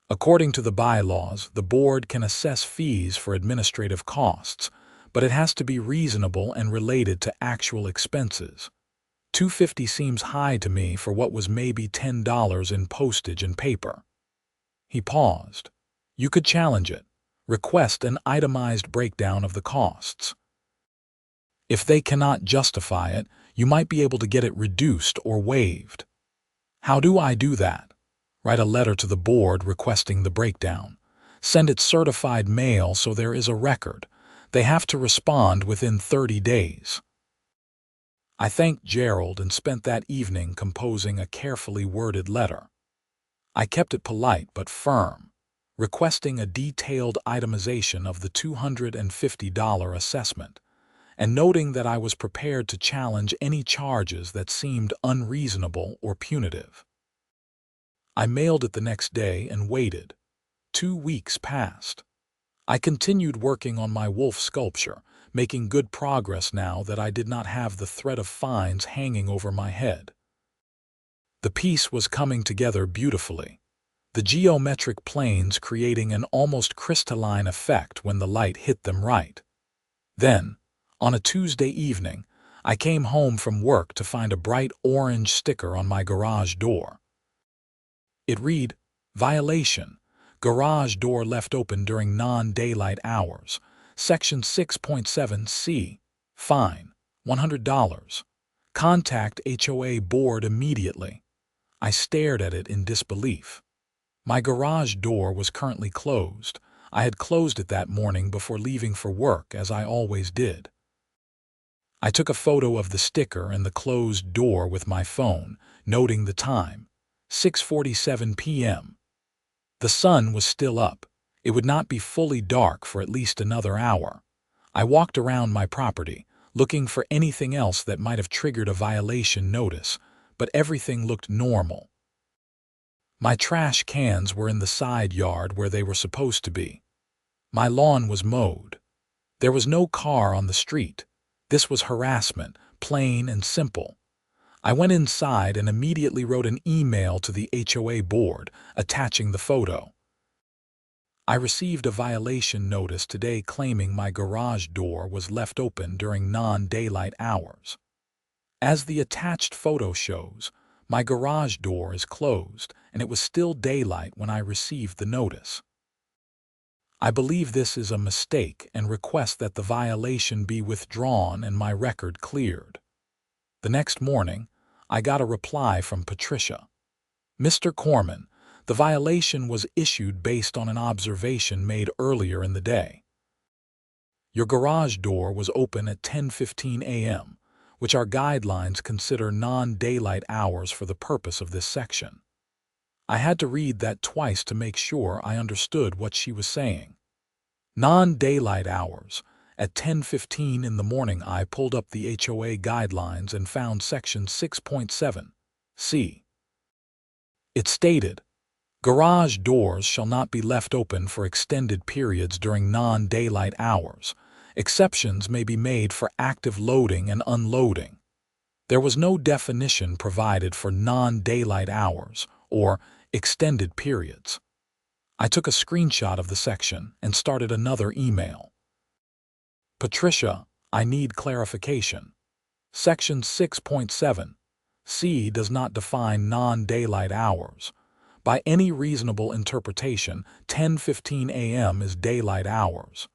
According to the bylaws, the board can assess fees for administrative costs, but it has to be reasonable and related to actual expenses. $250 seems high to me for what was maybe $10 in postage and paper. He paused. "You could challenge it. Request an itemized breakdown of the costs. If they cannot justify it, you might be able to get it reduced or waived." "How do I do that?" "Write a letter to the board requesting the breakdown. Send it certified mail so there is a record. They have to respond within 30 days. I thanked Gerald and spent that evening composing a carefully worded letter. I kept it polite but firm, requesting a detailed itemization of the $250 assessment, and noting that I was prepared to challenge any charges that seemed unreasonable or punitive. I mailed it the next day and waited. 2 weeks passed. I continued working on my wolf sculpture, making good progress now that I did not have the threat of fines hanging over my head. The piece was coming together beautifully, the geometric planes creating an almost crystalline effect when the light hit them right. Then, on a Tuesday evening, I came home from work to find a bright orange sticker on my garage door. It read, "Violation. Garage door left open during non-daylight hours. Section 6.7c. Fine. $100. Contact HOA board immediately." I stared at it in disbelief. My garage door was currently closed. I had closed it that morning before leaving for work, as I always did. I took a photo of the sticker and the closed door with my phone, noting the time, 6:47 p.m. The sun was still up. It would not be fully dark for at least another hour. I walked around my property, looking for anything else that might have triggered a violation notice, but everything looked normal. My trash cans were in the side yard where they were supposed to be. My lawn was mowed. There was no car on the street. This was harassment, plain and simple. I went inside and immediately wrote an email to the HOA board, attaching the photo. I received a violation notice today claiming my garage door was left open during non-daylight hours. As the attached photo shows, my garage door is closed, and it was still daylight when I received the notice. I believe this is a mistake and request that the violation be withdrawn and my record cleared. The next morning, I got a reply from Patricia. "Mr. Korman, the violation was issued based on an observation made earlier in the day. Your garage door was open at 10:15 a.m., which our guidelines consider non-daylight hours for the purpose of this section." I had to read that twice to make sure I understood what she was saying. Non-daylight hours, At 10:15 in the morning, I pulled up the HOA guidelines and found Section 6.7 C. It stated, "Garage doors shall not be left open for extended periods during non-daylight hours. Exceptions may be made for active loading and unloading." There was no definition provided for non-daylight hours or extended periods. I took a screenshot of the section and started another email. "Patricia, I need clarification. Section 6.7 C does not define non-daylight hours. By any reasonable interpretation, 10:15 a.m. is daylight hours.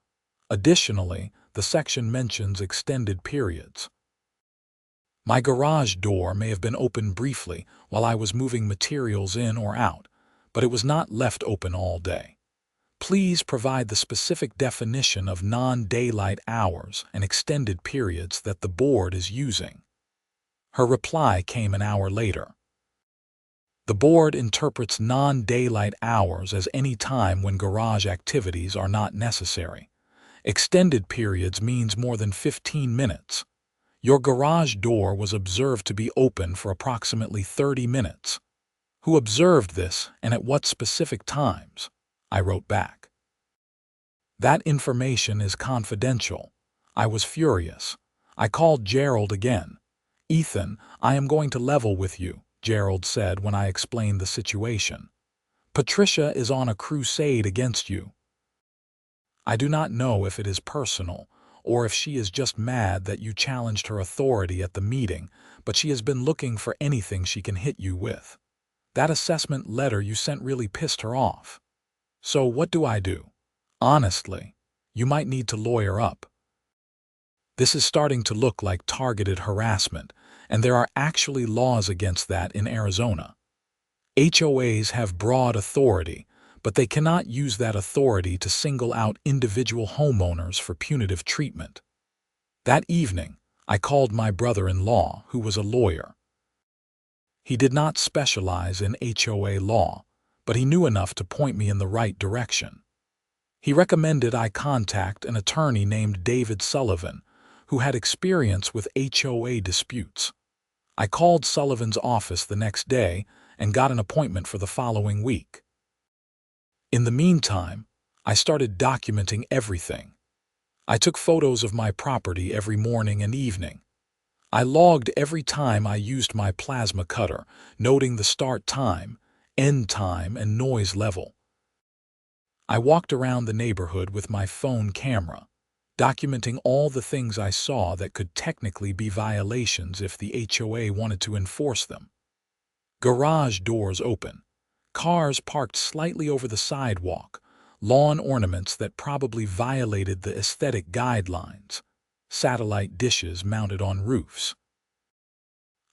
Additionally, the section mentions extended periods. My garage door may have been open briefly while I was moving materials in or out, but it was not left open all day. Please provide the specific definition of non-daylight hours and extended periods that the board is using." Her reply came an hour later. "The board interprets non-daylight hours as any time when garage activities are not necessary. Extended periods means more than 15 minutes. Your garage door was observed to be open for approximately 30 minutes. Who observed this and at what specific times?" I wrote back. "That information is confidential." I was furious. I called Gerald again. "Ethan, I am going to level with you," Gerald said when I explained the situation. "Patricia is on a crusade against you. I do not know if it is personal or if she is just mad that you challenged her authority at the meeting, but she has been looking for anything she can hit you with. That assessment letter you sent really pissed her off. So what do I do? Honestly, you might need to lawyer up. This is starting to look like targeted harassment, and there are actually laws against that in Arizona. HOAs have broad authority, but they cannot use that authority to single out individual homeowners for punitive treatment." That evening, I called my brother-in-law, who was a lawyer. He did not specialize in HOA law, but he knew enough to point me in the right direction. He recommended I contact an attorney named David Sullivan, who had experience with HOA disputes. I called Sullivan's office the next day and got an appointment for the following week. In the meantime, I started documenting everything. I took photos of my property every morning and evening. I logged every time I used my plasma cutter, noting the start time, end time, and noise level. I walked around the neighborhood with my phone camera, documenting all the things I saw that could technically be violations if the HOA wanted to enforce them. Garage doors open, cars parked slightly over the sidewalk, lawn ornaments that probably violated the aesthetic guidelines, satellite dishes mounted on roofs.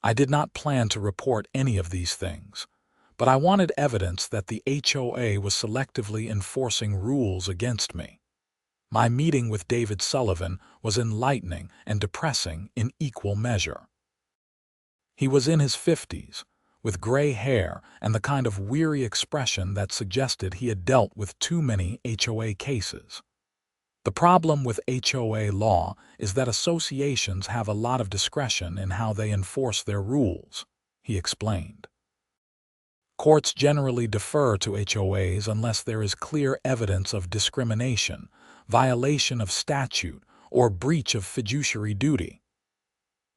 I did not plan to report any of these things, but I wanted evidence that the HOA was selectively enforcing rules against me. My meeting with David Sullivan was enlightening and depressing in equal measure. He was in his 50s, with gray hair and the kind of weary expression that suggested he had dealt with too many HOA cases. "The problem with HOA law is that associations have a lot of discretion in how they enforce their rules," he explained. "Courts generally defer to HOAs unless there is clear evidence of discrimination, violation of statute, or breach of fiduciary duty."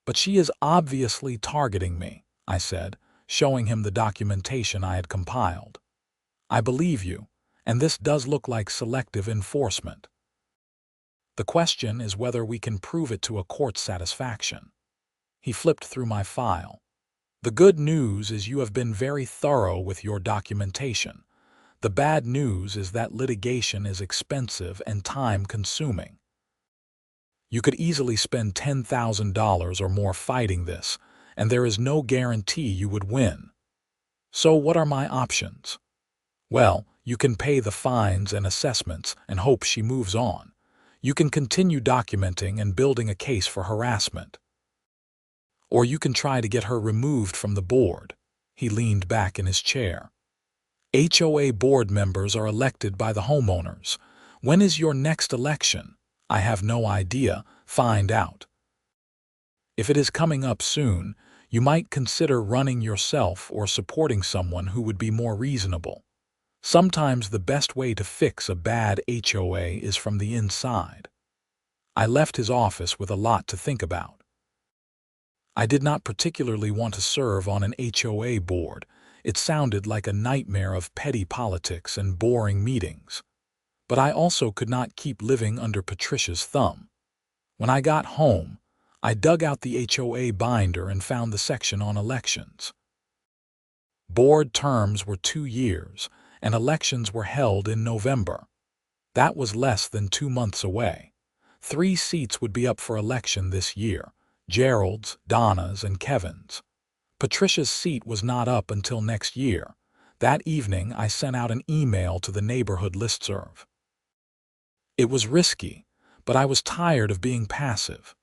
"But she is obviously targeting me," I said, showing him the documentation I had compiled. "I believe you, and this does look like selective enforcement. The question is whether we can prove it to a court's satisfaction." He flipped through my file. "The good news is you have been very thorough with your documentation. The bad news is that litigation is expensive and time-consuming. You could easily spend $10,000 or more fighting this, and there is no guarantee you would win. So what are my options? Well, you can pay the fines and assessments and hope she moves on. You can continue documenting and building a case for harassment. Or you can try to get her removed from the board." He leaned back in his chair. "HOA board members are elected by the homeowners. When is your next election? I have no idea. Find out. If it is coming up soon, you might consider running yourself or supporting someone who would be more reasonable. Sometimes the best way to fix a bad HOA is from the inside. I left his office with a lot to think about. I did not particularly want to serve on an HOA board. It sounded like a nightmare of petty politics and boring meetings. But I also could not keep living under Patricia's thumb. When I got home, I dug out the HOA binder and found the section on elections. Board terms were 2 years, and elections were held in November. That was less than 2 months away. 3 seats would be up for election this year: Gerald's, Donna's, and Kevin's. Patricia's seat was not up until next year. That evening, I sent out an email to the neighborhood listserv. It was risky, but I was tired of being passive.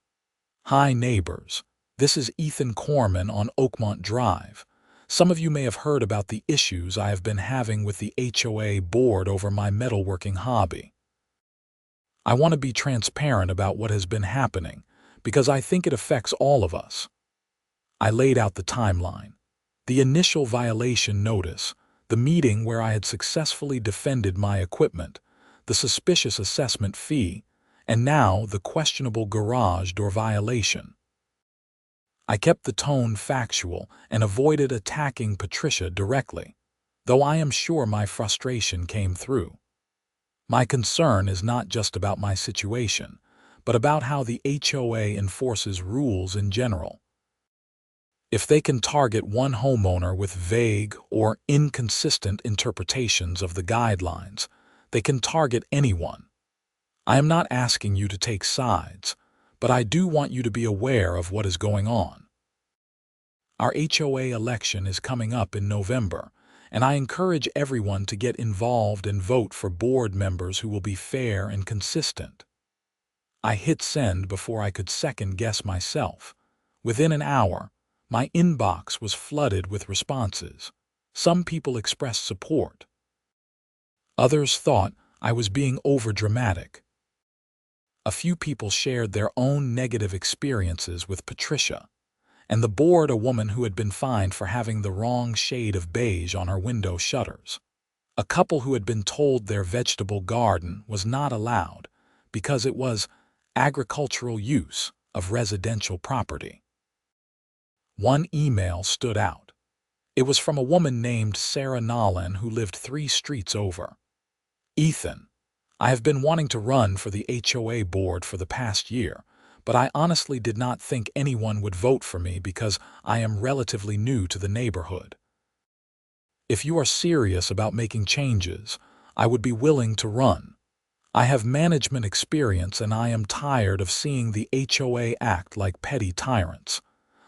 Hi neighbors, this is Ethan Korman on Oakmont Drive. Some of you may have heard about the issues I have been having with the HOA board over my metalworking hobby. I want to be transparent about what has been happening because I think it affects all of us. I laid out the timeline: the initial violation notice, the meeting where I had successfully defended my equipment, the suspicious assessment fee, and now the questionable garage door violation. I kept the tone factual and avoided attacking Patricia directly, though I am sure my frustration came through. My concern is not just about my situation, but about how the HOA enforces rules in general. If they can target one homeowner with vague or inconsistent interpretations of the guidelines, they can target anyone. I am not asking you to take sides, but I do want you to be aware of what is going on. Our HOA election is coming up in November, and I encourage everyone to get involved and vote for board members who will be fair and consistent. I hit send before I could second-guess myself. Within an hour, my inbox was flooded with responses. Some people expressed support. Others thought I was being overdramatic. A few people shared their own negative experiences with Patricia, and the board a woman who had been fined for having the wrong shade of beige on her window shutters. A couple who had been told their vegetable garden was not allowed because it was agricultural use of residential property. One email stood out. It was from a woman named Sarah Nolan who lived 3 streets over. Ethan, I have been wanting to run for the HOA board for the past year, but I honestly did not think anyone would vote for me because I am relatively new to the neighborhood. If you are serious about making changes, I would be willing to run. I have management experience and I am tired of seeing the HOA act like petty tyrants.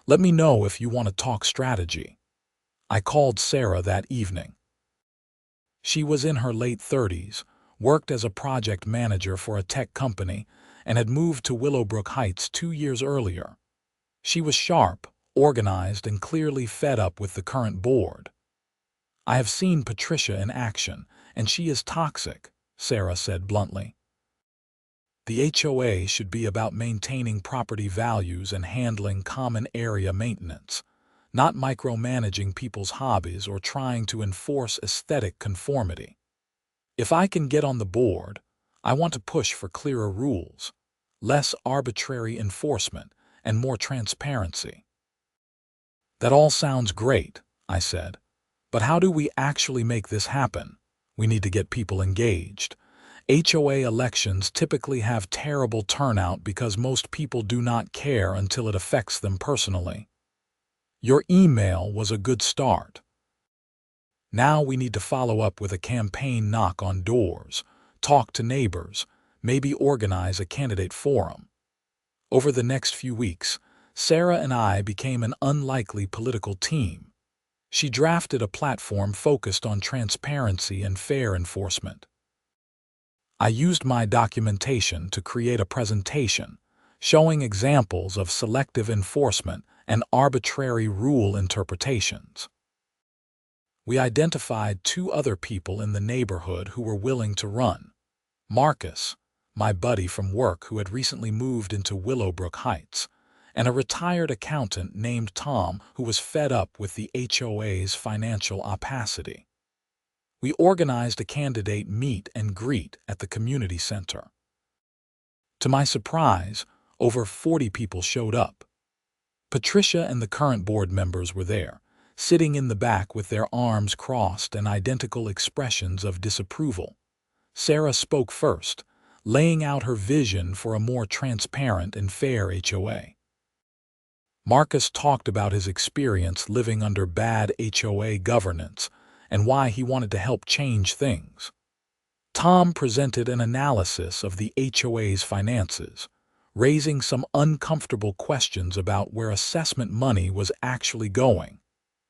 Let me know if you want to talk strategy. I called Sarah that evening. She was in her late 30s, worked as a project manager for a tech company, and had moved to Willowbrook Heights 2 years earlier. She was sharp, organized, and clearly fed up with the current board. I have seen Patricia in action, and she is toxic, Sarah said bluntly. The HOA should be about maintaining property values and handling common area maintenance, not micromanaging people's hobbies or trying to enforce aesthetic conformity. If I can get on the board, I want to push for clearer rules, less arbitrary enforcement, and more transparency. That all sounds great, I said, but how do we actually make this happen? We need to get people engaged. HOA elections typically have terrible turnout because most people do not care until it affects them personally. Your email was a good start. Now we need to follow up with a campaign: knock on doors, talk to neighbors, maybe organize a candidate forum. Over the next few weeks, Sarah and I became an unlikely political team. She drafted a platform focused on transparency and fair enforcement. I used my documentation to create a presentation showing examples of selective enforcement and arbitrary rule interpretations. We identified 2 other people in the neighborhood who were willing to run: Marcus, my buddy from work who had recently moved into Willowbrook Heights, and a retired accountant named Tom who was fed up with the HOA's financial opacity. We organized a candidate meet and greet at the community center. To my surprise, over 40 people showed up. Patricia and the current board members were there, sitting in the back with their arms crossed and identical expressions of disapproval. Sarah spoke first, laying out her vision for a more transparent and fair HOA. Marcus talked about his experience living under bad HOA governance and why he wanted to help change things. Tom presented an analysis of the HOA's finances, raising some uncomfortable questions about where assessment money was actually going.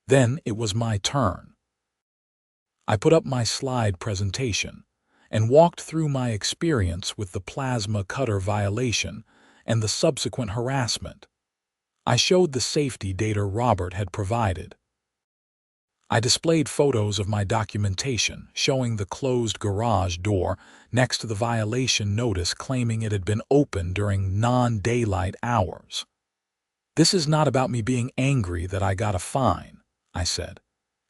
Then it was my turn. I put up my slide presentation and walked through my experience with the plasma cutter violation and the subsequent harassment. I showed the safety data Robert had provided. I displayed photos of my documentation showing the closed garage door next to the violation notice claiming it had been opened during non-daylight hours. "This is not about me being angry that I got a fine," I said.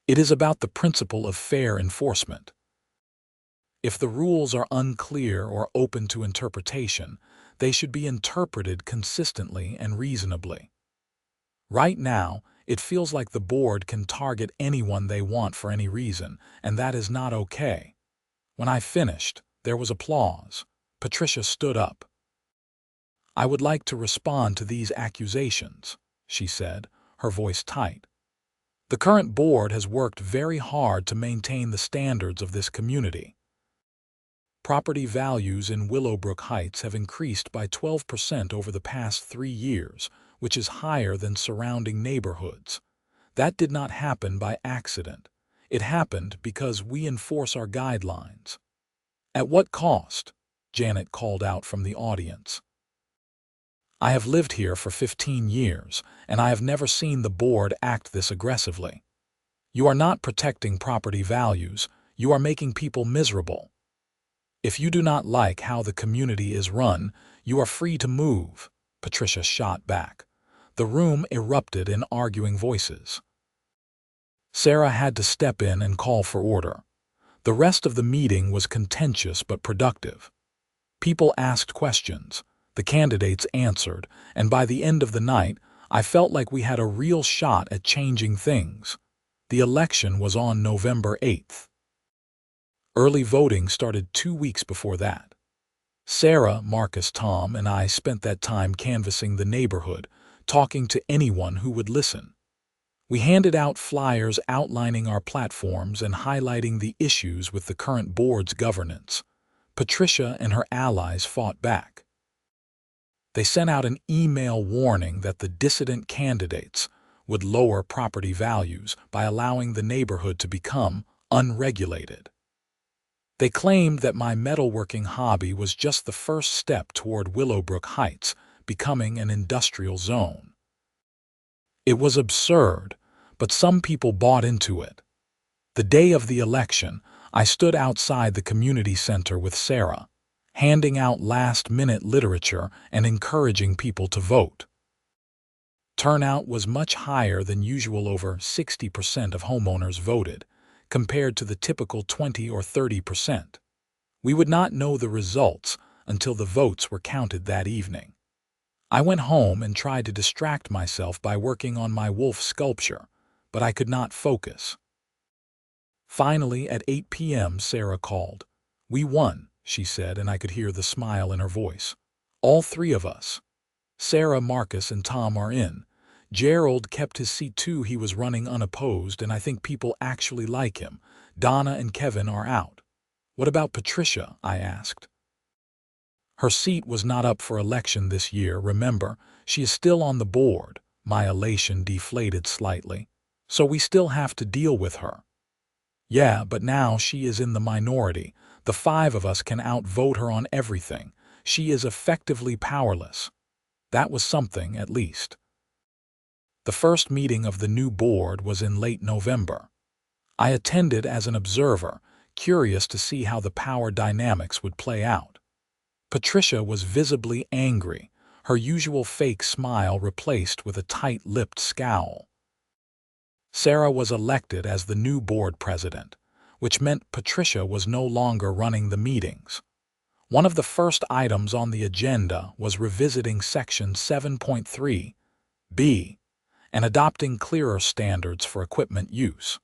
"It is about the principle of fair enforcement. If the rules are unclear or open to interpretation, they should be interpreted consistently and reasonably. Right now, it feels like the board can target anyone they want for any reason, and that is not okay." When I finished, there was applause. Patricia stood up. "I would like to respond to these accusations," she said, her voice tight. "The current board has worked very hard to maintain the standards of this community. Property values in Willowbrook Heights have increased by 12% over the past 3 years, which is higher than surrounding neighborhoods. That did not happen by accident. It happened because we enforce our guidelines." "At what cost?" Janet called out from the audience. "I have lived here for 15 years, and I have never seen the board act this aggressively. You are not protecting property values, you are making people miserable. If you do not like how the community is run, you are free to move," Patricia shot back. The room erupted in arguing voices. Sarah had to step in and call for order. The rest of the meeting was contentious but productive. People asked questions, the candidates answered, and by the end of the night, I felt like we had a real shot at changing things. The election was on November 8th. Early voting started 2 weeks before that. Sarah, Marcus, Tom, and I spent that time canvassing the neighborhood, talking to anyone who would listen. We handed out flyers outlining our platforms and highlighting the issues with the current board's governance. Patricia and her allies fought back. They sent out an email warning that the dissident candidates would lower property values by allowing the neighborhood to become unregulated. They claimed that my metalworking hobby was just the first step toward Willowbrook Heights becoming an industrial zone. It was absurd, but some people bought into it. The day of the election, I stood outside the community center with Sarah, handing out last-minute literature and encouraging people to vote. Turnout was much higher than usual. Over 60% of homeowners voted, compared to the typical 20 or 30%. We would not know the results until the votes were counted that evening. I went home and tried to distract myself by working on my wolf sculpture, but I could not focus. Finally, at 8 p.m., Sarah called. "We won," she said, and I could hear the smile in her voice. "All 3 of us. Sarah, Marcus, and Tom are in. Gerald kept his seat too. He was running unopposed, and I think people actually like him. Donna and Kevin are out." "What about Patricia?" I asked. "Her seat was not up for election this year, remember? She is still on the board." My elation deflated slightly. "So we still have to deal with her." "Yeah, but now she is in the minority. The 5 of us can outvote her on everything. She is effectively powerless." That was something, at least. The first meeting of the new board was in late November. I attended as an observer, curious to see how the power dynamics would play out. Patricia was visibly angry, her usual fake smile replaced with a tight-lipped scowl. Sarah was elected as the new board president, which meant Patricia was no longer running the meetings. One of the first items on the agenda was revisiting Section 7.3b and adopting clearer standards for equipment use.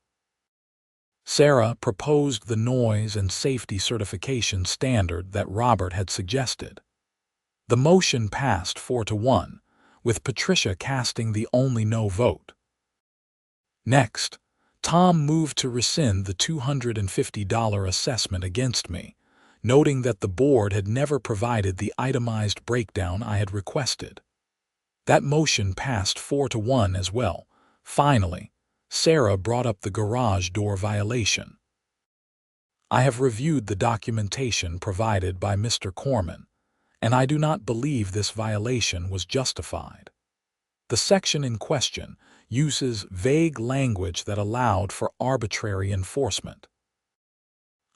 Sarah proposed the noise and safety certification standard that Robert had suggested. The motion passed 4-1, with Patricia casting the only no vote. Next, Tom moved to rescind the $250 assessment against me, noting that the board had never provided the itemized breakdown I had requested. That motion passed 4-1 as well. Finally, Sarah brought up the garage door violation. I have reviewed the documentation provided by Mr. Korman, and I do not believe this violation was justified. The section in question uses vague language that allowed for arbitrary enforcement.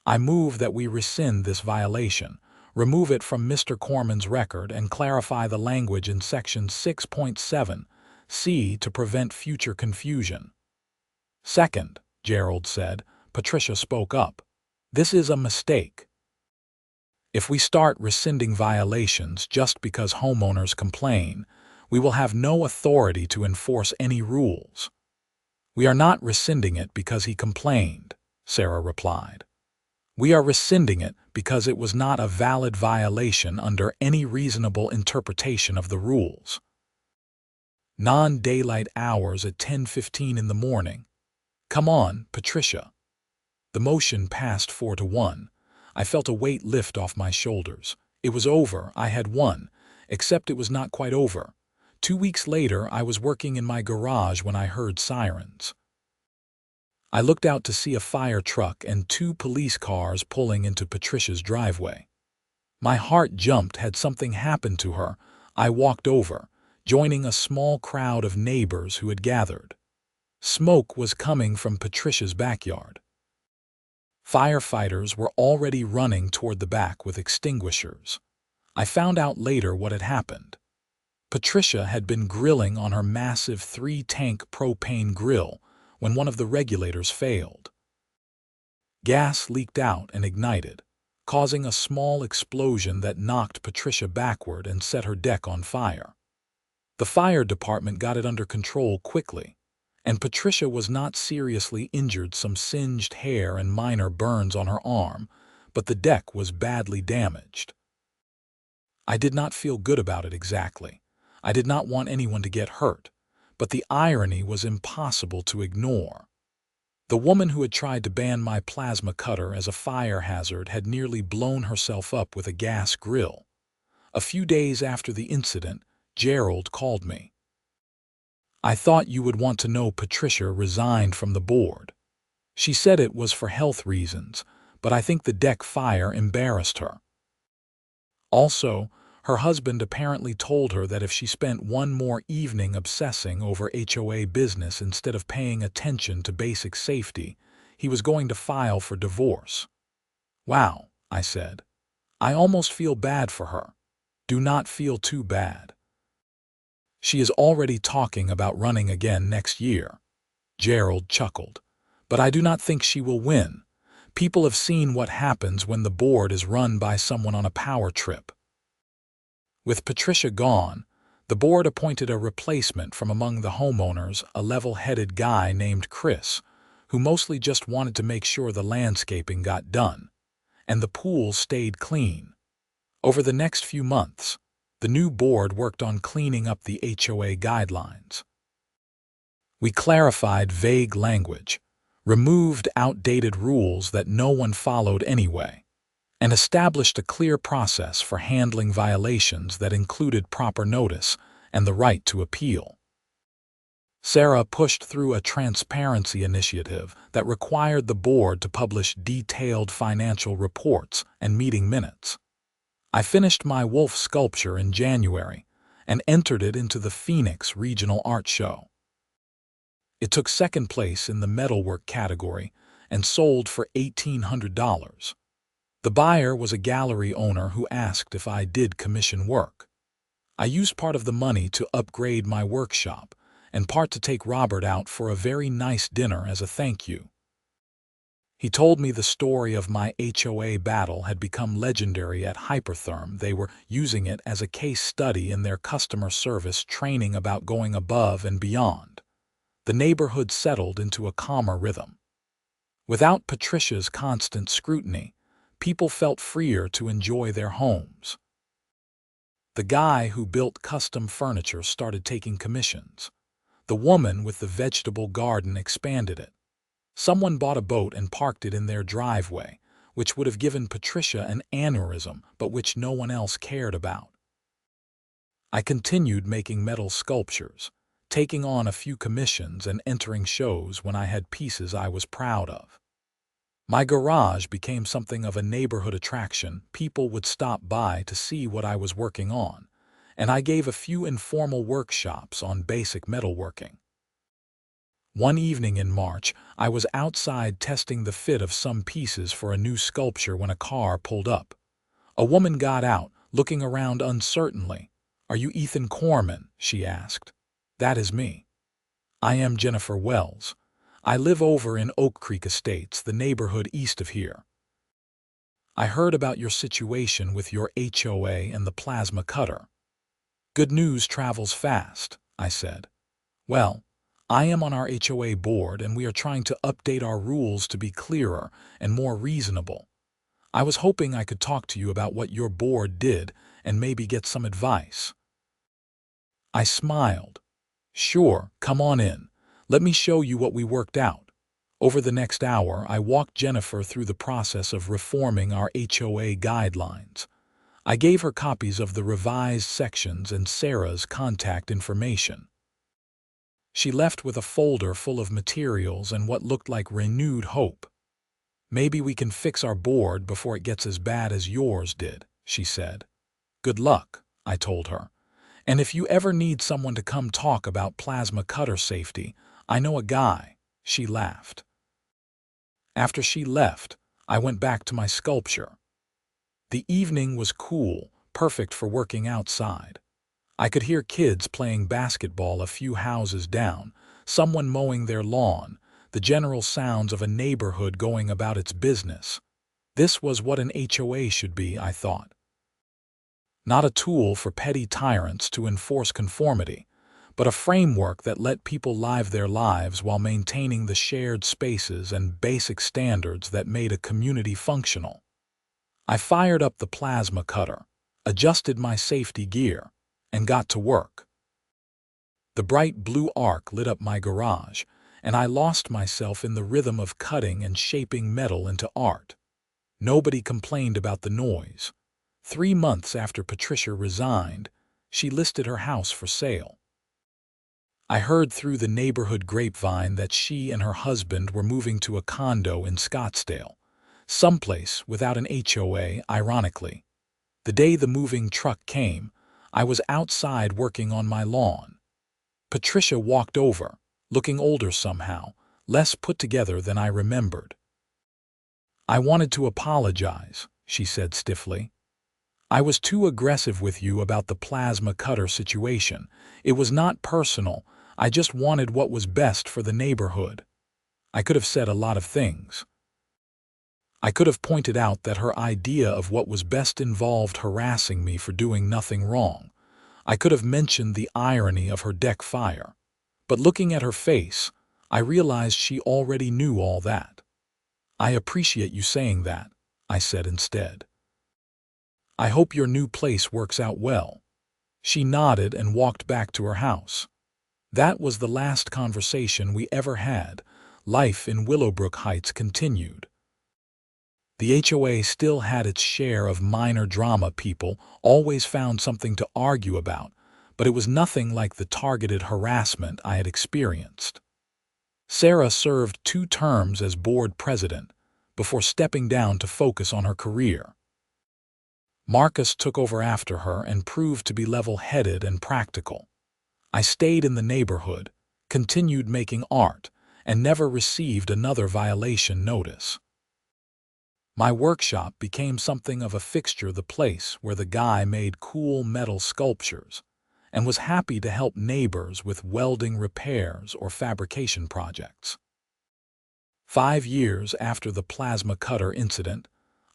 I move that we rescind this violation, remove it from Mr. Korman's record, and clarify the language in Section 6.7c to prevent future confusion. Second, Gerald said. Patricia spoke up. This is a mistake. If we start rescinding violations just because homeowners complain, we will have no authority to enforce any rules. We are not rescinding it because he complained, Sarah replied. We are rescinding it because it was not a valid violation under any reasonable interpretation of the rules. Non-daylight hours at 10:15 in the morning. Come on, Patricia. The motion passed 4-1. I felt a weight lift off my shoulders. It was over. I had won, except it was not quite over. 2 weeks later, I was working in my garage when I heard sirens. I looked out to see a fire truck and 2 police cars pulling into Patricia's driveway. My heart jumped. Had something happened to her? I walked over, joining a small crowd of neighbors who had gathered. Smoke was coming from Patricia's backyard. Firefighters were already running toward the back with extinguishers. I found out later what had happened. Patricia had been grilling on her massive 3-tank propane grill when one of the regulators failed. Gas leaked out and ignited, causing a small explosion that knocked Patricia backward and set her deck on fire. The fire department got it under control quickly, and Patricia was not seriously injured, some singed hair and minor burns on her arm, but the deck was badly damaged. I did not feel good about it exactly. I did not want anyone to get hurt, but the irony was impossible to ignore. The woman who had tried to ban my plasma cutter as a fire hazard had nearly blown herself up with a gas grill. A few days after the incident, Gerald called me. I thought you would want to know Patricia resigned from the board. She said it was for health reasons, but I think the deck fire embarrassed her. Also, her husband apparently told her that if she spent one more evening obsessing over HOA business instead of paying attention to basic safety, he was going to file for divorce. Wow, I said. I almost feel bad for her. Do not feel too bad. She is already talking about running again next year. Gerald chuckled. But I do not think she will win. People have seen what happens when the board is run by someone on a power trip. With Patricia gone, the board appointed a replacement from among the homeowners, a level-headed guy named Chris, who mostly just wanted to make sure the landscaping got done, and the pool stayed clean. Over the next few months, the new board worked on cleaning up the HOA guidelines. We clarified vague language, removed outdated rules that no one followed anyway, and established a clear process for handling violations that included proper notice and the right to appeal. Sarah pushed through a transparency initiative that required the board to publish detailed financial reports and meeting minutes. I finished my wolf sculpture in January and entered it into the Phoenix Regional Art Show. It took second place in the metalwork category and sold for $1,800. The buyer was a gallery owner who asked if I did commission work. I used part of the money to upgrade my workshop and part to take Robert out for a very nice dinner as a thank you. He told me the story of my HOA battle had become legendary at Hypertherm. They were using it as a case study in their customer service training about going above and beyond. The neighborhood settled into a calmer rhythm. Without Patricia's constant scrutiny, people felt freer to enjoy their homes. The guy who built custom furniture started taking commissions. The woman with the vegetable garden expanded it. Someone bought a boat and parked it in their driveway, which would have given Patricia an aneurysm, but which no one else cared about. I continued making metal sculptures, taking on a few commissions and entering shows when I had pieces I was proud of. My garage became something of a neighborhood attraction. People would stop by to see what I was working on, and I gave a few informal workshops on basic metalworking. One evening in March, I was outside testing the fit of some pieces for a new sculpture when a car pulled up. A woman got out, looking around uncertainly. "Are you Ethan Korman?" she asked. "That is me. I am Jennifer Wells. I live over in Oak Creek Estates, the neighborhood east of here. I heard about your situation with your HOA and the plasma cutter." "Good news travels fast," I said. "Well, I am on our HOA board and we are trying to update our rules to be clearer and more reasonable. I was hoping I could talk to you about what your board did and maybe get some advice." I smiled. "Sure, come on in. Let me show you what we worked out." Over the next hour, I walked Jennifer through the process of reforming our HOA guidelines. I gave her copies of the revised sections and Sarah's contact information. She left with a folder full of materials and what looked like renewed hope. "Maybe we can fix our board before it gets as bad as yours did," she said. "Good luck," I told her. "And if you ever need someone to come talk about plasma cutter safety, I know a guy." She laughed. After she left, I went back to my sculpture. The evening was cool, perfect for working outside. I could hear kids playing basketball a few houses down, someone mowing their lawn, the general sounds of a neighborhood going about its business. This was what an HOA should be, I thought. Not a tool for petty tyrants to enforce conformity, but a framework that let people live their lives while maintaining the shared spaces and basic standards that made a community functional. I fired up the plasma cutter, adjusted my safety gear, and got to work. The bright blue arc lit up my garage, and I lost myself in the rhythm of cutting and shaping metal into art. Nobody complained about the noise. 3 months after Patricia resigned, she listed her house for sale. I heard through the neighborhood grapevine that she and her husband were moving to a condo in Scottsdale, someplace without an HOA, ironically. The day the moving truck came, I was outside working on my lawn. Patricia walked over, looking older somehow, less put together than I remembered. "I wanted to apologize," she said stiffly. "I was too aggressive with you about the plasma cutter situation. It was not personal. I just wanted what was best for the neighborhood." I could have said a lot of things. I could have pointed out that her idea of what was best involved harassing me for doing nothing wrong. I could have mentioned the irony of her deck fire. But looking at her face, I realized she already knew all that. "I appreciate you saying that," I said instead. "I hope your new place works out well." She nodded and walked back to her house. That was the last conversation we ever had. Life in Willowbrook Heights continued. The HOA still had its share of minor drama. People always found something to argue about, but it was nothing like the targeted harassment I had experienced. Sarah served 2 terms as board president before stepping down to focus on her career. Marcus took over after her and proved to be level-headed and practical. I stayed in the neighborhood, continued making art, and never received another violation notice. My workshop became something of a fixture, the place where the guy made cool metal sculptures and was happy to help neighbors with welding repairs or fabrication projects. 5 years after the plasma cutter incident,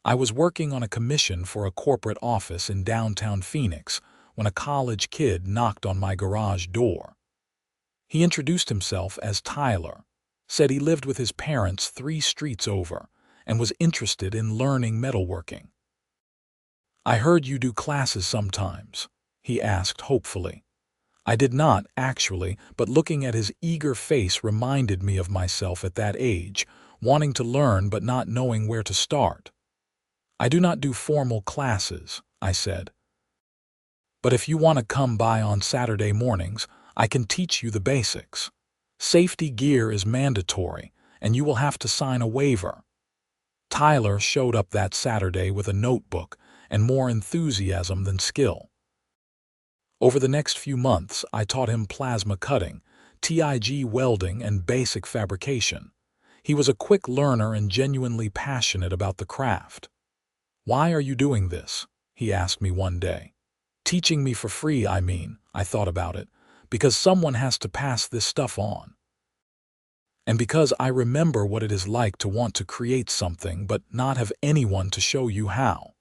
I was working on a commission for a corporate office in downtown Phoenix when a college kid knocked on my garage door. He introduced himself as Tyler, said he lived with his parents 3 streets over, and was interested in learning metalworking. "I heard you do classes sometimes," he asked hopefully. I did not, actually, but looking at his eager face reminded me of myself at that age, wanting to learn but not knowing where to start. "I do not do formal classes," I said. "But if you want to come by on Saturday mornings, I can teach you the basics. Safety gear is mandatory, and you will have to sign a waiver." Tyler showed up that Saturday with a notebook and more enthusiasm than skill. Over the next few months, I taught him plasma cutting, TIG welding, and basic fabrication. He was a quick learner and genuinely passionate about the craft. "Why are you doing this?" he asked me one day. "Teaching me for free, I mean," I thought about it, "because someone has to pass this stuff on. And because I remember what it is like to want to create something but not have anyone to show you how."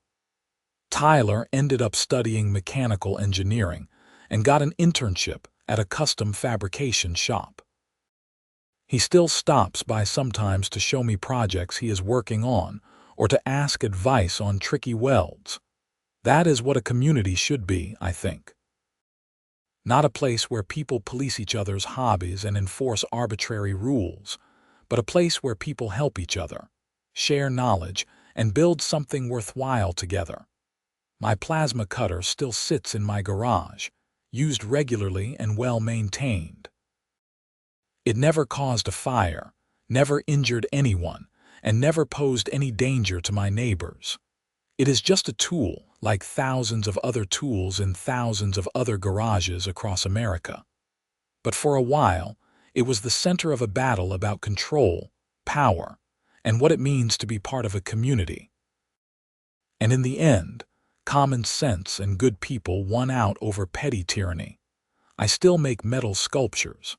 Tyler ended up studying mechanical engineering and got an internship at a custom fabrication shop. He still stops by sometimes to show me projects he is working on or to ask advice on tricky welds. That is what a community should be, I think. Not a place where people police each other's hobbies and enforce arbitrary rules, but a place where people help each other, share knowledge, and build something worthwhile together. My plasma cutter still sits in my garage, used regularly and well maintained. It never caused a fire, never injured anyone, and never posed any danger to my neighbors. It is just a tool, like thousands of other tools in thousands of other garages across America. But for a while, it was the center of a battle about control, power, and what it means to be part of a community. And in the end, common sense and good people won out over petty tyranny. I still make metal sculptures.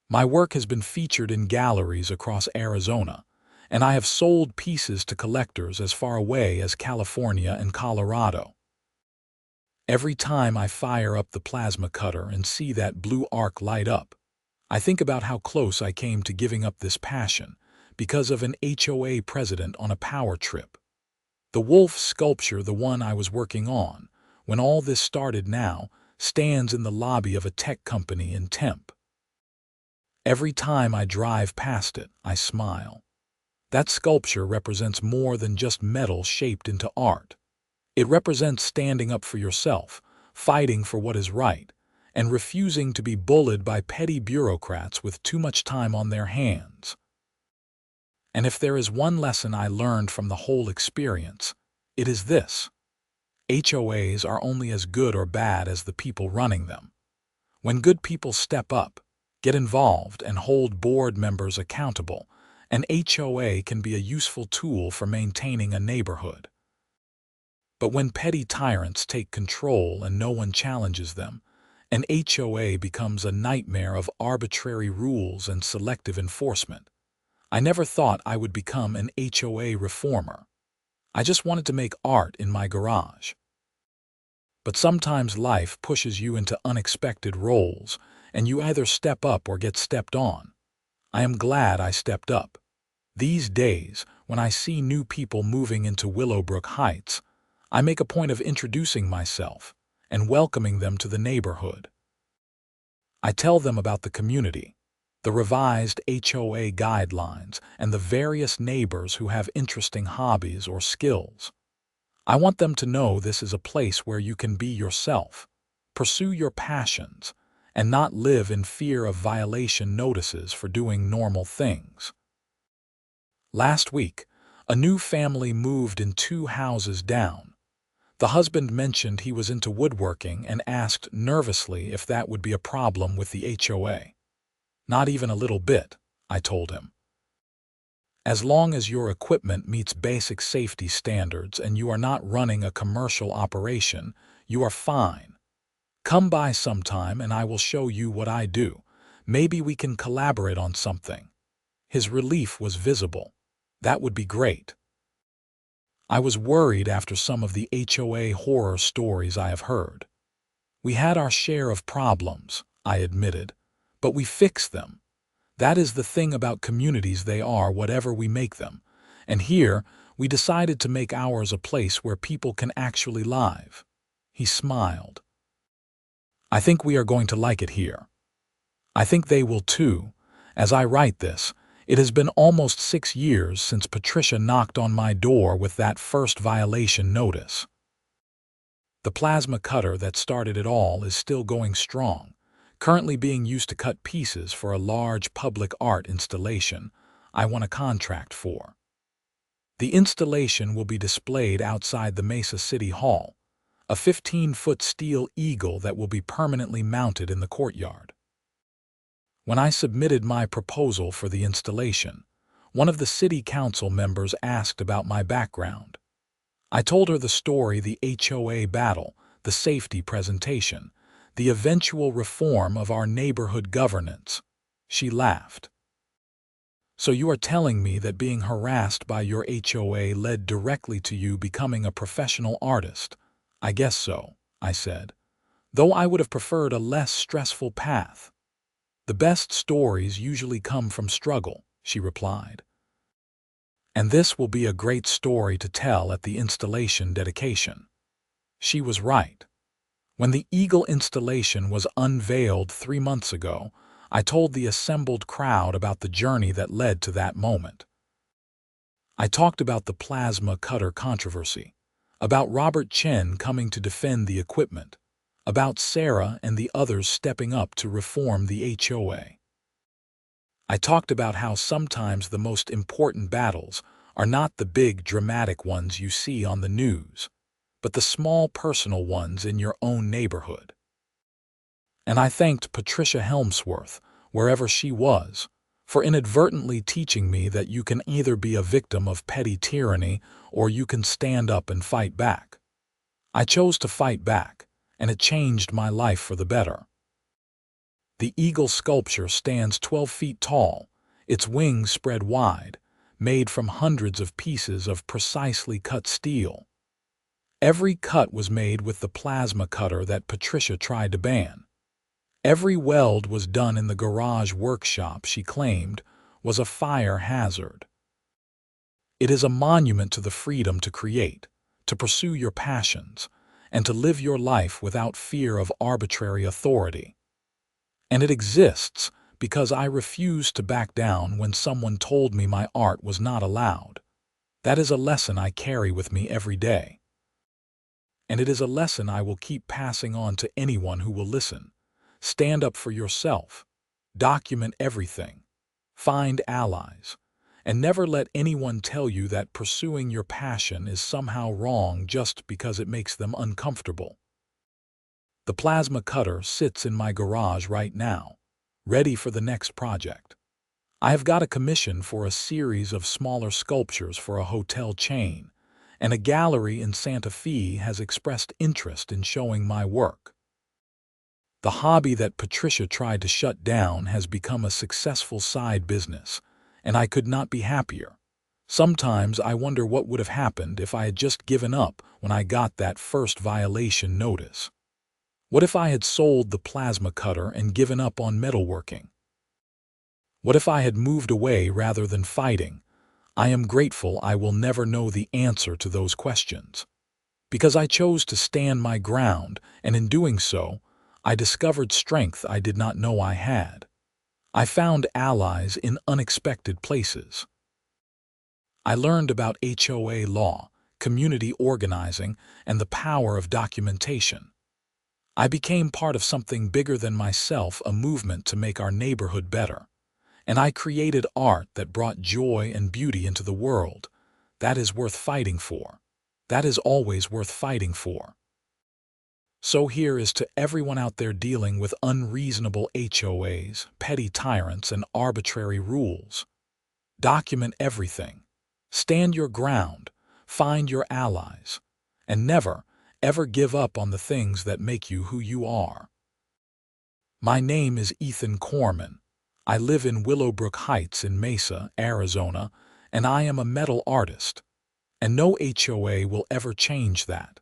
My work has been featured in galleries across Arizona, and I have sold pieces to collectors as far away as California and Colorado. Every time I fire up the plasma cutter and see that blue arc light up, I think about how close I came to giving up this passion because of an HOA president on a power trip. The wolf sculpture, the one I was working on, when all this started now, stands in the lobby of a tech company in Tempe. Every time I drive past it, I smile. That sculpture represents more than just metal shaped into art. It represents standing up for yourself, fighting for what is right, and refusing to be bullied by petty bureaucrats with too much time on their hands. And if there is one lesson I learned from the whole experience, it is this: HOAs are only as good or bad as the people running them. When good people step up, get involved, and hold board members accountable, an HOA can be a useful tool for maintaining a neighborhood. But when petty tyrants take control and no one challenges them, an HOA becomes a nightmare of arbitrary rules and selective enforcement. I never thought I would become an HOA reformer. I just wanted to make art in my garage. But sometimes life pushes you into unexpected roles, and you either step up or get stepped on. I am glad I stepped up. These days, when I see new people moving into Willowbrook Heights, I make a point of introducing myself and welcoming them to the neighborhood. I tell them about the community, the revised HOA guidelines, and the various neighbors who have interesting hobbies or skills. I want them to know this is a place where you can be yourself, pursue your passions, and not live in fear of violation notices for doing normal things. Last week, a new family moved in 2 houses down. The husband mentioned he was into woodworking and asked nervously if that would be a problem with the HOA. "Not even a little bit," I told him. As long as your equipment meets basic safety standards and you are not running a commercial operation, you are fine. Come by sometime and I will show you what I do. Maybe we can collaborate on something." His relief was visible. That would be great. I was worried after some of the HOA horror stories I have heard. We had our share of problems, I admitted, but we fixed them. That is the thing about communities, they are whatever we make them. And here, we decided to make ours a place where people can actually live. He smiled. "I think we are going to like it here. I think they will too. As I write this, it has been almost 6 years since Patricia knocked on my door with that first violation notice. The plasma cutter that started it all is still going strong, currently being used to cut pieces for a large public art installation I won a contract for. The installation will be displayed outside the Mesa City Hall, a 15-foot steel eagle that will be permanently mounted in the courtyard. When I submitted my proposal for the installation, one of the city council members asked about my background. I told her the story, the HOA battle, the safety presentation, the eventual reform of our neighborhood governance. She laughed. "So you are telling me that being harassed by your HOA led directly to you becoming a professional artist?" "I guess so," I said, "though I would have preferred a less stressful path." "The best stories usually come from struggle," she replied. "And this will be a great story to tell at the installation dedication." She was right. When the Eagle installation was unveiled 3 months ago, I told the assembled crowd about the journey that led to that moment. I talked about the plasma cutter controversy, about Robert Chen coming to defend the equipment, about Sarah and the others stepping up to reform the HOA. I talked about how sometimes the most important battles are not the big dramatic ones you see on the news, but the small personal ones in your own neighborhood. And I thanked Patricia Helmsworth, wherever she was, for inadvertently teaching me that you can either be a victim of petty tyranny or you can stand up and fight back. I chose to fight back, and it changed my life for the better. The eagle sculpture stands 12 feet tall, its wings spread wide, made from hundreds of pieces of precisely cut steel. Every cut was made with the plasma cutter that Patricia tried to ban. Every weld was done in the garage workshop she claimed was a fire hazard. It is a monument to the freedom to create, to pursue your passions, and to live your life without fear of arbitrary authority. And it exists because I refused to back down when someone told me my art was not allowed. That is a lesson I carry with me every day. And it is a lesson I will keep passing on to anyone who will listen. Stand up for yourself. Document everything. Find allies. And never let anyone tell you that pursuing your passion is somehow wrong just because it makes them uncomfortable. The plasma cutter sits in my garage right now, ready for the next project. I have got a commission for a series of smaller sculptures for a hotel chain, and a gallery in Santa Fe has expressed interest in showing my work. The hobby that Patricia tried to shut down has become a successful side business, and I could not be happier. Sometimes I wonder what would have happened if I had just given up when I got that first violation notice. What if I had sold the plasma cutter and given up on metalworking? What if I had moved away rather than fighting? I am grateful I will never know the answer to those questions. Because I chose to stand my ground, and in doing so, I discovered strength I did not know I had. I found allies in unexpected places. I learned about HOA law, community organizing, and the power of documentation. I became part of something bigger than myself, a movement to make our neighborhood better. And I created art that brought joy and beauty into the world. That is worth fighting for. That is always worth fighting for. So here is to everyone out there dealing with unreasonable HOAs, petty tyrants, and arbitrary rules. Document everything. Stand your ground. Find your allies. And never, ever give up on the things that make you who you are. My name is Ethan Korman. I live in Willowbrook Heights in Mesa, Arizona, and I am a metal artist. And no HOA will ever change that.